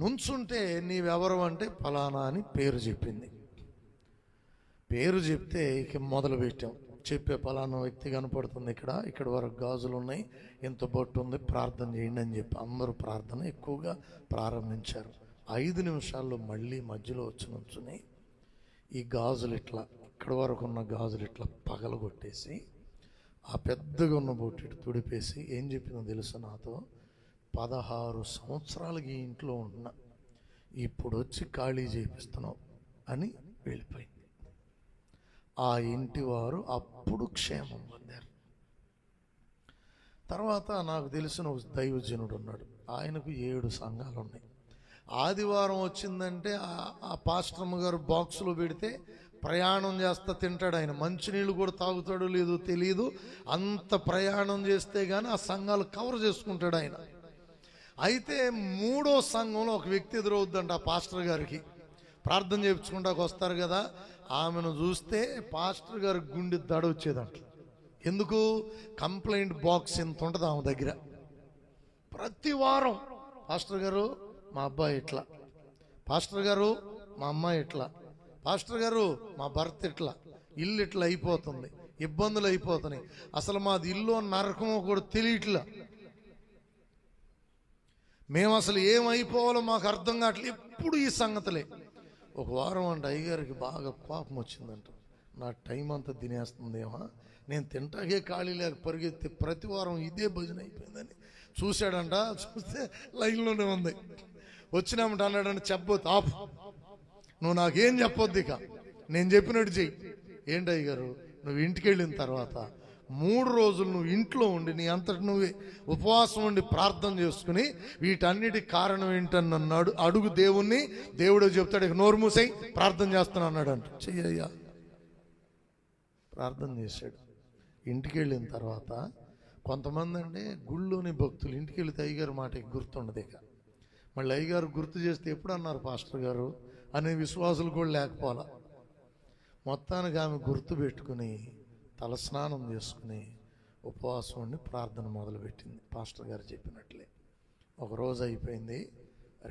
నుంచుంటే నీవెవరు అంటే ఫలానా అని పేరు చెప్పింది. పేరు చెప్తే ఇక మొదలు పెట్టాం. చెప్పే ఫలానా వ్యక్తి కనపడుతుంది, ఇక్కడ వరకు గాజులు ఉన్నాయి, ఇంత బొట్టు ఉంది, ప్రార్థన చేయండి అని చెప్పి అందరూ ప్రార్థన ఎక్కువగా ప్రారంభించారు. 5 నిమిషాల్లో మళ్ళీ మధ్యలో వచ్చి నుంచుని ఈ గాజులు ఇట్లా, ఇక్కడ వరకు ఉన్న గాజులు ఇట్లా పగలగొట్టేసి ఆ పెద్దగా ఉన్న బొట్టు తుడిపేసి ఏం చెప్పిందో తెలుసు నాతో? 16 సంవత్సరాలకి ఈ ఇంట్లో ఉంటున్నా, ఇప్పుడు వచ్చి ఖాళీ చేపిస్తున్నావు అని వెళ్ళిపోయింది. ఆ ఇంటి వారు అప్పుడు క్షేమం పొందారు. తర్వాత నాకు తెలిసిన ఒక దైవజనుడు ఉన్నాడు. ఆయనకు 7 సంఘాలు ఉన్నాయి. ఆదివారం వచ్చిందంటే ఆ పాస్టర్మ గారు బాక్సులో పెడితే ప్రయాణం చేస్తా తింటాడు. ఆయన మంచినీళ్ళు కూడా తాగుతాడో లేదో తెలియదు. అంత ప్రయాణం చేస్తే కానీ ఆ సంఘాలు కవర్ చేసుకుంటాడు ఆయన. అయితే 3వ సంఘంలో ఒక వ్యక్తి ఎదురవుద్దంట ఆ పాస్టర్ గారికి. ప్రార్థన చేయించుకుంటాకు వస్తారు కదా, ఆమెను చూస్తే పాస్టర్ గారి గుండె దడ వచ్చేదంట. ఎందుకు? కంప్లైంట్ బాక్స్ ఎంత ఉంటుంది ఆమె దగ్గర. ప్రతి వారం పాస్టర్ గారు మా అబ్బాయి ఇట్లా, పాస్టర్ గారు మా అమ్మాయి ఇట్లా, పాస్టర్ గారు మా భర్త ఇట్లా, ఇల్లు ఇట్లా అయిపోతుంది, ఇబ్బందులు అయిపోతున్నాయి, అసలు మాది ఇల్లు నరకమో కూడా తెలియట్లా, మేము అసలు ఏమైపోవాలో మాకు అర్థం కావట్లేదు, ఎప్పుడు ఈ సంగతులే. ఒక వారం అంటే అయ్యగారికి బాగా కోపం వచ్చిందంట. నా టైం అంతా తినేస్తుందేమో, నేను తింటాకే ఖాళీ లేక పరిగెత్తి ప్రతి వారం ఇదే భజన అయిపోయిందని చూశాడంట. చూస్తే లైన్లోనే ఉంది. వచ్చినామంట అన్నాడంటే, చెప్పొద్దు, ఆపు, నువ్వు నాకేం చెప్పొద్దు, ఇక నేను చెప్పినట్టు చెయ్యి. ఏంటి అయ్యగారు? నువ్వు ఇంటికి వెళ్ళిన తర్వాత 3 రోజులు నువ్వు ఇంట్లో ఉండి నీ అంతటి నువ్వే ఉపవాసం ఉండి ప్రార్థన చేసుకుని వీటన్నిటి కారణం ఏంటని అన్నాడు. అడుగు దేవుణ్ణి, దేవుడు చెప్తాడు. ఇక నోరు మూసై ప్రార్థన చేస్తాను అన్నాడు అంట. చెయ్యయ్యా. ప్రార్థన చేశాడు. ఇంటికి వెళ్ళిన తర్వాత కొంతమంది అంటే గుళ్ళోని భక్తులు ఇంటికి వెళితే అయ్యగారు మాటకి గుర్తుండదు. ఇక మళ్ళీ అయ్యగారు గుర్తు చేస్తే ఎప్పుడు అన్నారు పాస్టర్ గారు అనే విశ్వాసులు కూడా లేకపోవాలా. మొత్తానికి ఆమె గుర్తు పెట్టుకుని తలస్నానం చేసుకుని ఉపవాసం ఉండి ప్రార్థన మొదలుపెట్టింది పాస్టర్ గారు చెప్పినట్లే. ఒక రోజు అయిపోయింది,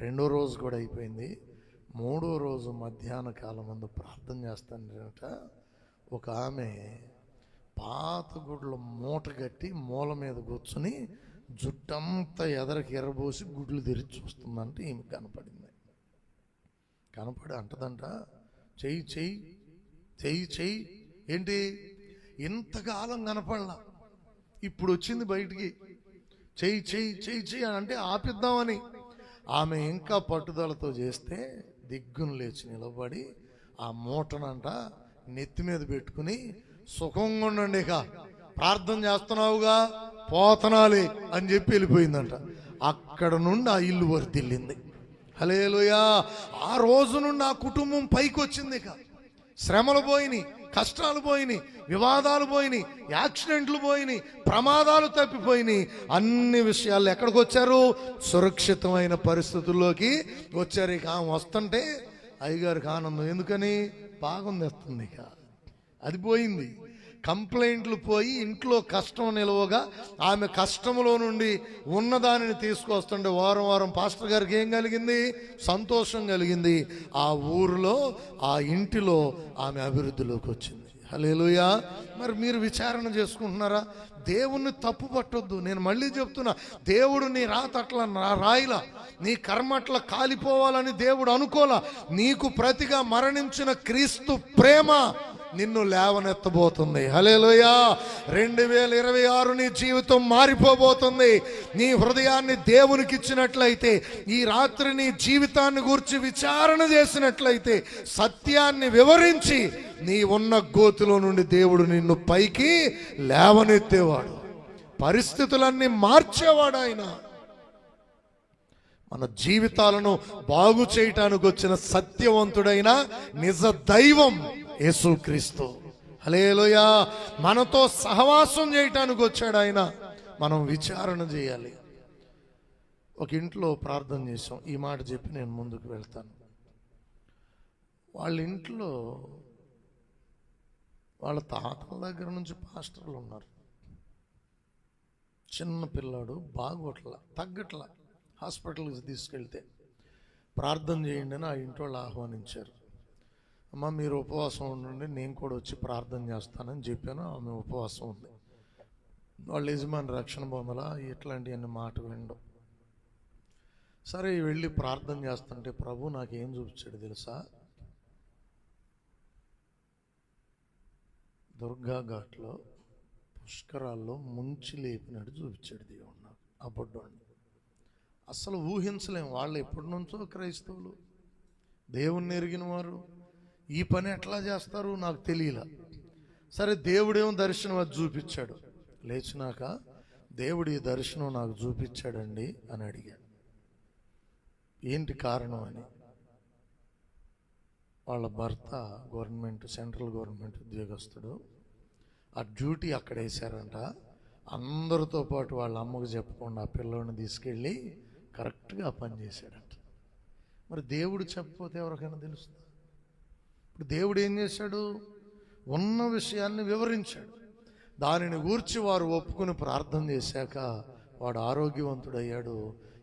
2వ రోజు కూడా అయిపోయింది. 3వ రోజు మధ్యాహ్న కాలం ముందు ప్రార్థన చేస్తానట. ఒక ఆమె పాత గుడ్లు మూట కట్టి మూల మీద కూర్చుని జుట్టంతా ఎదరికి ఎర్రబోసి గుడ్లు తెరిచి చూస్తుందంటే ఈమె కనపడింది. కనపడి అంటదంట, చెయ్యి చెయ్యి చెయ్యి చెయ్యి. ఏంటి ఇంతకాలం కనపడలా, ఇప్పుడు వచ్చింది బయటికి. చెయ్యి చెయ్యి చెయ్యి చెయ్యి అంటే ఆపిద్దామని ఆమె ఇంకా పట్టుదలతో చేస్తే దిగ్గును లేచి నిలబడి ఆ మూటనంట నెత్తి మీద పెట్టుకుని సుఖంగా ఉండండి, ఇక ప్రార్థన చేస్తున్నావుగా పోతనాలే అని చెప్పి వెళ్ళిపోయిందంట. అక్కడ నుండి ఆ ఇల్లు వర్ధిల్లింది. హల్లెలూయా. ఆ రోజు నుండి ఆ కుటుంబం పైకి వచ్చింది. ఇక శ్రమలు పోయినాయి, కష్టాలు పోయినాయి, వివాదాలు పోయినాయి, యాక్సిడెంట్లు పోయినాయి, ప్రమాదాలు తప్పిపోయినాయి. అన్ని విషయాలు ఎక్కడికి వచ్చారు? సురక్షితమైన పరిస్థితుల్లోకి వచ్చారు. ఇక వస్తుంటే అయ్యగారికి ఆనందం. ఎందుకని? బాగుంది వస్తుంది. ఇక అది పోయింది. కంప్లైంట్లు పోయి ఇంట్లో కష్టం నిలవగా ఆమె కష్టంలో నుండి ఉన్నదానిని తీసుకొస్తుంటే వారం వారం పాస్టర్ గారికి ఏం కలిగింది? సంతోషం కలిగింది. ఆ ఊరిలో, ఆ ఇంటిలో ఆమె అభివృద్ధిలోకి వచ్చింది. హల్లెలూయా. మరి మీరు విచారణ చేసుకుంటున్నారా? దేవుణ్ణి తప్పు పట్టొద్దు. నేను మళ్ళీ చెప్తున్నా, దేవుడు నీ రాత అట్లా రాయిలా, నీ కర్మ అట్లా కాలిపోవాలని దేవుడు అనుకోలా. నీకు ప్రతిగా మరణించిన క్రీస్తు ప్రేమ నిన్ను లేవనెత్తబోతుంది. హల్లెలూయా. 2026 నీ జీవితం మారిపోబోతుంది. నీ హృదయాన్ని దేవునికి ఇచ్చినట్లయితే, ఈ రాత్రి నీ జీవితాన్ని గురించి విచారణ చేసినట్లయితే, సత్యాన్ని వివరించి నీ ఉన్న గోతిలో నుండి దేవుడు నిన్ను పైకి లేవనెత్తేవాడు, పరిస్థితులన్నీ మార్చేవాడు. ఆయన మన జీవితాలను బాగు చేయటానికి వచ్చిన సత్యవంతుడైన నిజ దైవం యేసుక్రీస్తు. హల్లెలూయా. మనతో సహవాసం చేయటానికి వచ్చాడు ఆయన. మనం విచారణ చేయాలి. ఒక ఇంట్లో ప్రార్థన చేసాం. ఈ మాట చెప్పి నేను ముందుకు వెళ్తాను. వాళ్ళ ఇంట్లో వాళ్ళ తాతల దగ్గర నుంచి పాస్టర్లు ఉన్నారు. చిన్న పిల్లాడు బాగోట్ల, తగ్గట్ల. హాస్పిటల్కి తీసుకెళ్తే ప్రార్థన చేయండి అని ఆ ఇంట్లో వాళ్ళు ఆహ్వానించారు. అమ్మ మీరు ఉపవాసం ఉండండి, నేను కూడా వచ్చి ప్రార్థన చేస్తానని చెప్పాను. ఆమె ఉపవాసం ఉంది. వాళ్ళ యజమాని రక్షణ పొందలా, ఇట్లాంటివన్నీ మాట వినడం. సరే వెళ్ళి ప్రార్థన చేస్తుంటే ప్రభు నాకేం చూపించాడు తెలుసా? దుర్గా ఘాట్లో పుష్కరాల్లో ముంచి లేపినట్టు చూపించాడు దేవుడు నాకు. ఆ బొడ్డోడిని అసలు ఊహించలేము. వాళ్ళు ఎప్పటి నుంచో క్రైస్తవులు, దేవుణ్ణి ఎరిగిన వారు. ఈ పని ఎట్లా చేస్తారు నాకు తెలియలా. సరే దేవుడేమో దర్శనం అది చూపించాడు. లేచినాక దేవుడి దర్శనం నాకు చూపించాడండి అని అడిగాడు. ఏంటి కారణం అని. వాళ్ళ భర్త గవర్నమెంట్, సెంట్రల్ గవర్నమెంట్ ఉద్యోగస్తుడు. ఆ డ్యూటీ అక్కడ వేశారంట. అందరితో పాటు వాళ్ళ అమ్మకు చెప్పకుండా ఆ పిల్లోని తీసుకెళ్ళి కరెక్ట్గా పని చేశాడంట. మరి దేవుడు చెప్పకపోతే ఎవరికైనా తెలుస్తుంది? ఇప్పుడు దేవుడు ఏం చేశాడు? ఉన్న విషయాన్ని వివరించాడు. దానిని గూర్చి వారు ఒప్పుకుని ప్రార్థన చేశాక వాడు ఆరోగ్యవంతుడయ్యాడు.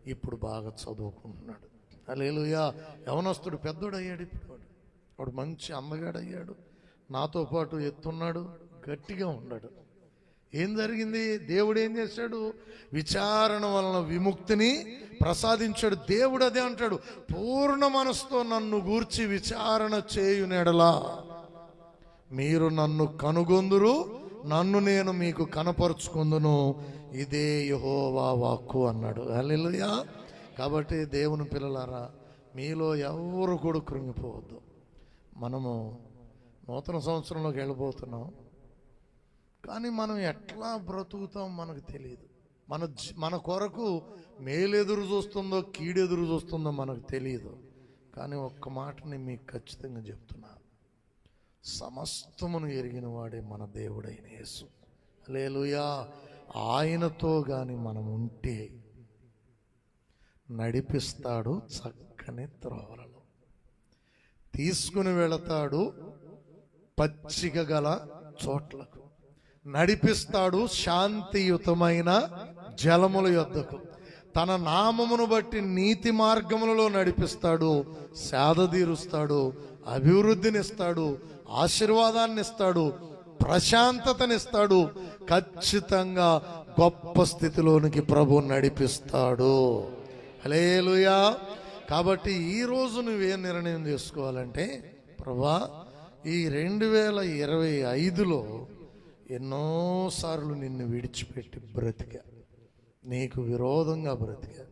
ఇప్పుడు బాగా చదువుకుంటున్నాడు. హల్లెలూయా. యవనస్తుడు పెద్దోడు అయ్యాడు. ఇప్పుడు వాడు మంచి అందగాడయ్యాడు. నాతో పాటు ఎత్తున్నాడు, గట్టిగా ఉన్నాడు. ఏం జరిగింది? దేవుడు ఏం చేశాడు? విచారణ వలన విముక్తిని ప్రసాదించాడు. దేవుడు అదే అంటాడు, పూర్ణ మనసుతో నన్ను గూర్చి విచారణ చేయునెడలా మీరు నన్ను కనుగొందురు, నన్ను నేను మీకు కనపరుచుకుందును, ఇదే యెహోవా వాక్కు అన్నాడు. హల్లెలూయా. కాబట్టి దేవుని పిల్లలారా, మీలో ఎవరు కూడా కృంగిపోవద్దు. మనము నూతన సంవత్సరంలోకి వెళ్ళిపోతున్నాం. కానీ మనం ఎట్లా బ్రతుకుతాం మనకు తెలియదు. మన కొరకు మేలెదురు చూస్తుందో కీడెదురు చూస్తుందో మనకు తెలియదు. కానీ ఒక్క మాటని మీకు ఖచ్చితంగా చెప్తున్నా, సమస్తమును ఎరిగిన వాడే మన దేవుడైన యేసు. హల్లెలూయా. ఆయనతో కానీ మనం ఉంటే నడిపిస్తాడు చక్కని త్రోవలలో, తీసుకుని వెళతాడు పచ్చిక గల చోట్లకు, నడిపిస్తాడు శాంతియుతమైన జలముల యొద్దకు, తన నామమును బట్టి నీతి మార్గములలో నడిపిస్తాడు, సేదతీరుస్తాడు, అభివృద్ధినిస్తాడు, ఆశీర్వాదాన్ని ఇస్తాడు, ప్రశాంతతనిస్తాడు. ఖచ్చితంగా గొప్ప స్థితిలోనికి ప్రభు నడిపిస్తాడు. హల్లెలూయా. కాబట్టి ఈరోజు నువ్వేం నిర్ణయం చేసుకోవాలంటే, ప్రభా ఈ 2025లో ఎన్నోసార్లు నిన్ను విడిచిపెట్టి బ్రతికా, నీకు విరోధంగా బ్రతికా.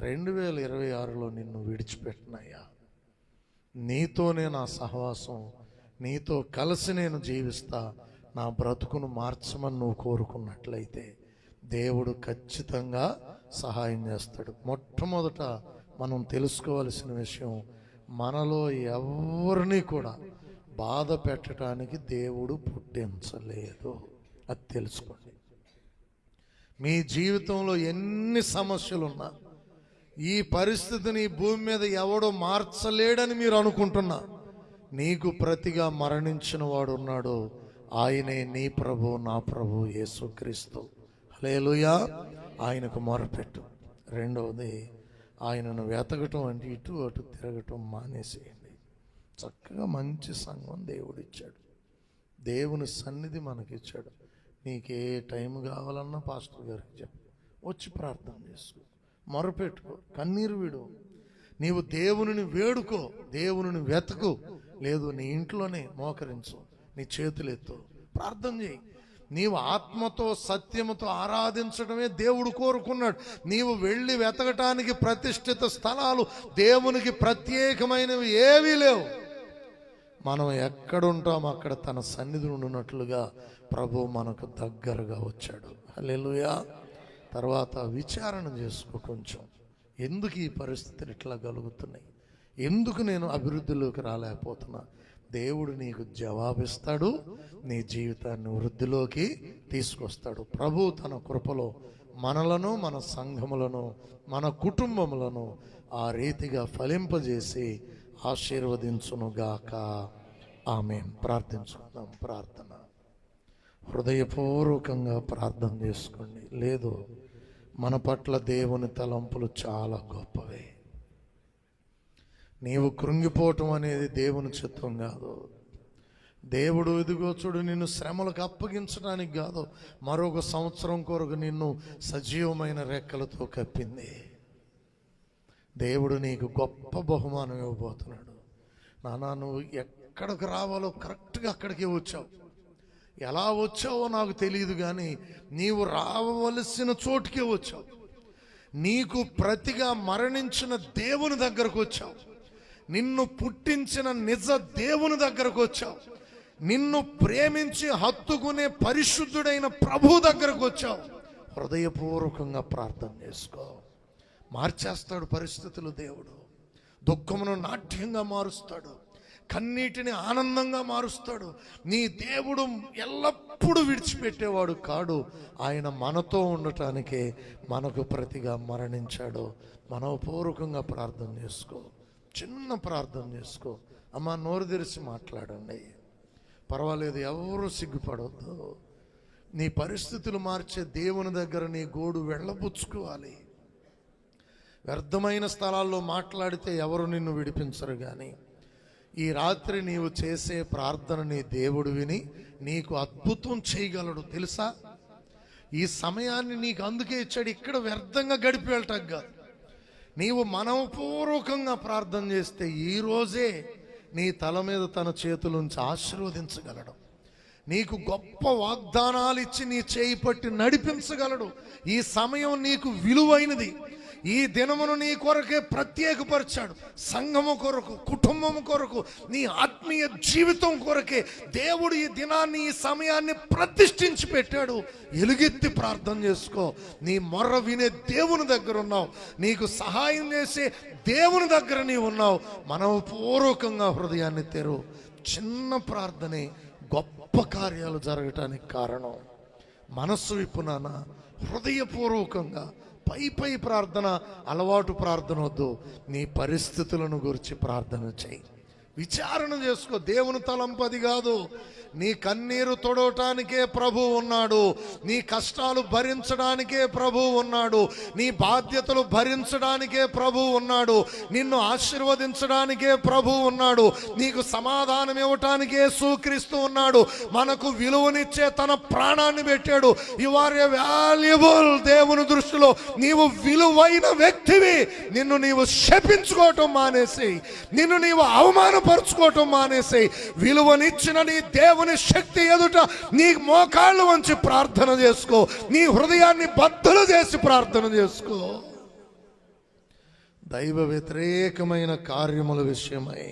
2026లో నిన్ను విడిచిపెట్టినయ్యా, నీతోనే నా సహవాసం, నీతో కలిసి నేను జీవిస్తా, నా బ్రతుకును మార్చమని నువ్వు కోరుకున్నట్లయితే దేవుడు ఖచ్చితంగా సహాయం చేస్తాడు. మొట్టమొదట మనం తెలుసుకోవాల్సిన విషయం, మనలో ఎవరిని కూడా బాధ పెట్టడానికి దేవుడు పుట్టించలేదు. అది తెలుసుకోండి. మీ జీవితంలో ఎన్ని సమస్యలున్నా, ఈ పరిస్థితిని భూమి మీద ఎవడో మార్చలేడని మీరు అనుకుంటున్నా, నీకు ప్రతిగా మరణించిన వాడు ఉన్నాడు. ఆయనే నీ ప్రభు, నా ప్రభు యేసుక్రీస్తు. హల్లెలూయా. ఆయనకు మొరపెట్టు. రెండవది, ఆయనను వెతకటం అంటే ఇటు అటు తిరగటం మానేసేయండి. చక్కగా మంచి సంఘం దేవుడిచ్చాడు, దేవుని సన్నిధి మనకిచ్చాడు. నీకే టైం కావాలన్నా పాస్టర్ గారికి చెప్పు, వచ్చి ప్రార్థన చేసుకో, మొరపెట్టుకో, కన్నీరు విడు. నీవు దేవుని వేడుకో, దేవుని వెతకు. లేదు, నీ ఇంట్లోనే మోకరించు, నీ చేతులెత్తు, ప్రార్థన చేయి. నీవు ఆత్మతో సత్యముతో ఆరాధించడమే దేవుడు కోరుకున్నాడు. నీవు వెళ్ళి వెతకటానికి ప్రతిష్ఠిత స్థలాలు, దేవునికి ప్రత్యేకమైనవి ఏవీ లేవు. మనం ఎక్కడుంటాం అక్కడ తన సన్నిధి ఉన్నట్లుగా ప్రభు మనకు దగ్గరగా వచ్చాడు. హల్లెలూయా. తర్వాత విచారణ చేసుకో కొంచెం. ఎందుకు ఈ పరిస్థితులు ఇట్లా కలుగుతున్నాయి? ఎందుకు నేను అభివృద్ధిలోకి రాలేకపోతున్నా? దేవుడు నీకు జవాబిస్తాడు, నీ జీవితాన్ని వృద్ధిలోకి తీసుకొస్తాడు. ప్రభు తన కృపలో మనలను, మన సంఘములను, మన కుటుంబములను ఆ రీతిగా ఫలింపజేసి ఆశీర్వదించునుగాక. ఆమేన్. ప్రార్థించుకుందాం. ప్రార్థన హృదయపూర్వకంగా ప్రార్థన చేసుకోండి. లేదు, మన పట్ల దేవుని తలంపులు చాలా గొప్పవే. నీవు కృంగిపోవటం అనేది దేవుని చిత్తం కాదు. దేవుడు ఇదిగో చూడు, నిన్ను శ్రమలకు అప్పగించడానికి కాదు, మరొక సంవత్సరం కొరకు నిన్ను సజీవమైన రెక్కలతో కప్పింది. దేవుడు నీకు గొప్ప బహుమానం ఇవ్వబోతున్నాడు. నాన్న, నువ్వు ఎక్కడికి రావాలో కరెక్ట్గా అక్కడికే వచ్చావు. ఎలా వచ్చావో నాకు తెలియదు, కానీ నీవు రావలసిన చోటుకే వచ్చావు. నీకు ప్రతిగా మరణించిన దేవుని దగ్గరకు వచ్చావు. నిన్ను పుట్టించిన నిజ దేవుని దగ్గరకు వచ్చావు. నిన్ను ప్రేమించి హత్తుకునే పరిశుద్ధుడైన ప్రభు దగ్గరకు వచ్చావు. హృదయపూర్వకంగా ప్రార్థన చేసుకో. మార్చేస్తాడు పరిస్థితులు దేవుడు. దుఃఖమును నాట్యంగా మారుస్తాడు, కన్నీటిని ఆనందంగా మారుస్తాడు. నీ దేవుడు ఎల్లప్పుడూ విడిచిపెట్టేవాడు కాడు. ఆయన మనతో ఉండటానికే మనకు ప్రతిగా మరణించాడు. మనపూర్వకంగా ప్రార్థన చేసుకో. చిన్న ప్రార్థన చేసుకో. అమ్మ, నోరు తెరిచి మాట్లాడండి, పర్వాలేదు, ఎవరు సిగ్గుపడవద్దు. నీ పరిస్థితులు మార్చే దేవుని దగ్గర నీ గోడు వెళ్ళబుచ్చుకోవాలి. వ్యర్థమైన స్థలాల్లో మాట్లాడితే ఎవరు నిన్ను విడిపించరు. కానీ ఈ రాత్రి నీవు చేసే ప్రార్థన నీ దేవుడు విని నీకు అద్భుతం చేయగలడు. తెలుసా, ఈ సమయాన్ని నీకు అందుకే ఇచ్చాడు, ఇక్కడ వ్యర్థంగా గడిపి వెళ్ళటం కాదు. నీవు మనపూర్వకంగా ప్రార్థన చేస్తే ఈరోజే నీ తల మీద తన చేతులుంచి ఆశీర్వదించగలడు. నీకు గొప్ప వాగ్దానాలు ఇచ్చి నీ చేయి పట్టి నడిపించగలడు. ఈ సమయం నీకు విలువైనది. ఈ దినమును నీ కొరకే ప్రత్యేకపరిచాడు. సంఘము కొరకు, కుటుంబం కొరకు, నీ ఆత్మీయ జీవితం కొరకే దేవుడు ఈ దినాన్ని, ఈ సమయాన్ని ప్రతిష్ఠించి పెట్టాడు. ఎలుగెత్తి ప్రార్థన చేసుకో. నీ మొర్ర వినే దేవుని దగ్గర ఉన్నావు. నీకు సహాయం చేసే దేవుని దగ్గర నీవు ఉన్నావు. మనపూర్వకంగా హృదయాన్ని తెరు. చిన్న ప్రార్థనే గొప్ప కార్యాలు జరగటానికి కారణం. మనస్సు విప్పునాన, హృదయపూర్వకంగా. పై ప్రార్థన, అలవాటు ప్రార్థన వద్దు. నీ పరిస్థితులను గురించి ప్రార్థన చేయి. విచారణ చేసుకో. దేవుని తలంపది కాదు. నీ కన్నీరు తొడవటానికే ప్రభు ఉన్నాడు. నీ కష్టాలు భరించడానికే ప్రభు ఉన్నాడు. నీ బాధ్యతలు భరించడానికే ప్రభు ఉన్నాడు. నిన్ను ఆశీర్వదించడానికే ప్రభు ఉన్నాడు. నీకు సమాధానం ఇవ్వటానికే యేసుక్రీస్తు ఉన్నాడు. మనకు విలువనిచ్చే తన ప్రాణాన్ని పెట్టాడు. You are a valuable. దేవుని దృష్టిలో నీవు విలువైన వ్యక్తివి. నిన్ను నీవు శపించుకోవటం మానేసేయి. నిన్ను నీవు అవమానపరుచుకోవటం మానేసేయి. విలువనిచ్చిన నీ దేవుని శక్తి ఎదుట నీ మోకాళ్ళు వంచి ప్రార్థన చేసుకో. నీ హృదయాన్ని బద్దలు చేసి ప్రార్థన చేసుకో. దైవ వ్యతిరేకమైన కార్యముల విషయమై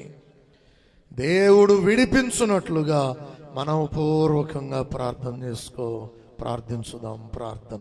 దేవుడు విడిపించున్నట్లుగా మనపూర్వకంగా ప్రార్థన చేసుకో. ప్రార్థించుదాం. ప్రార్థన.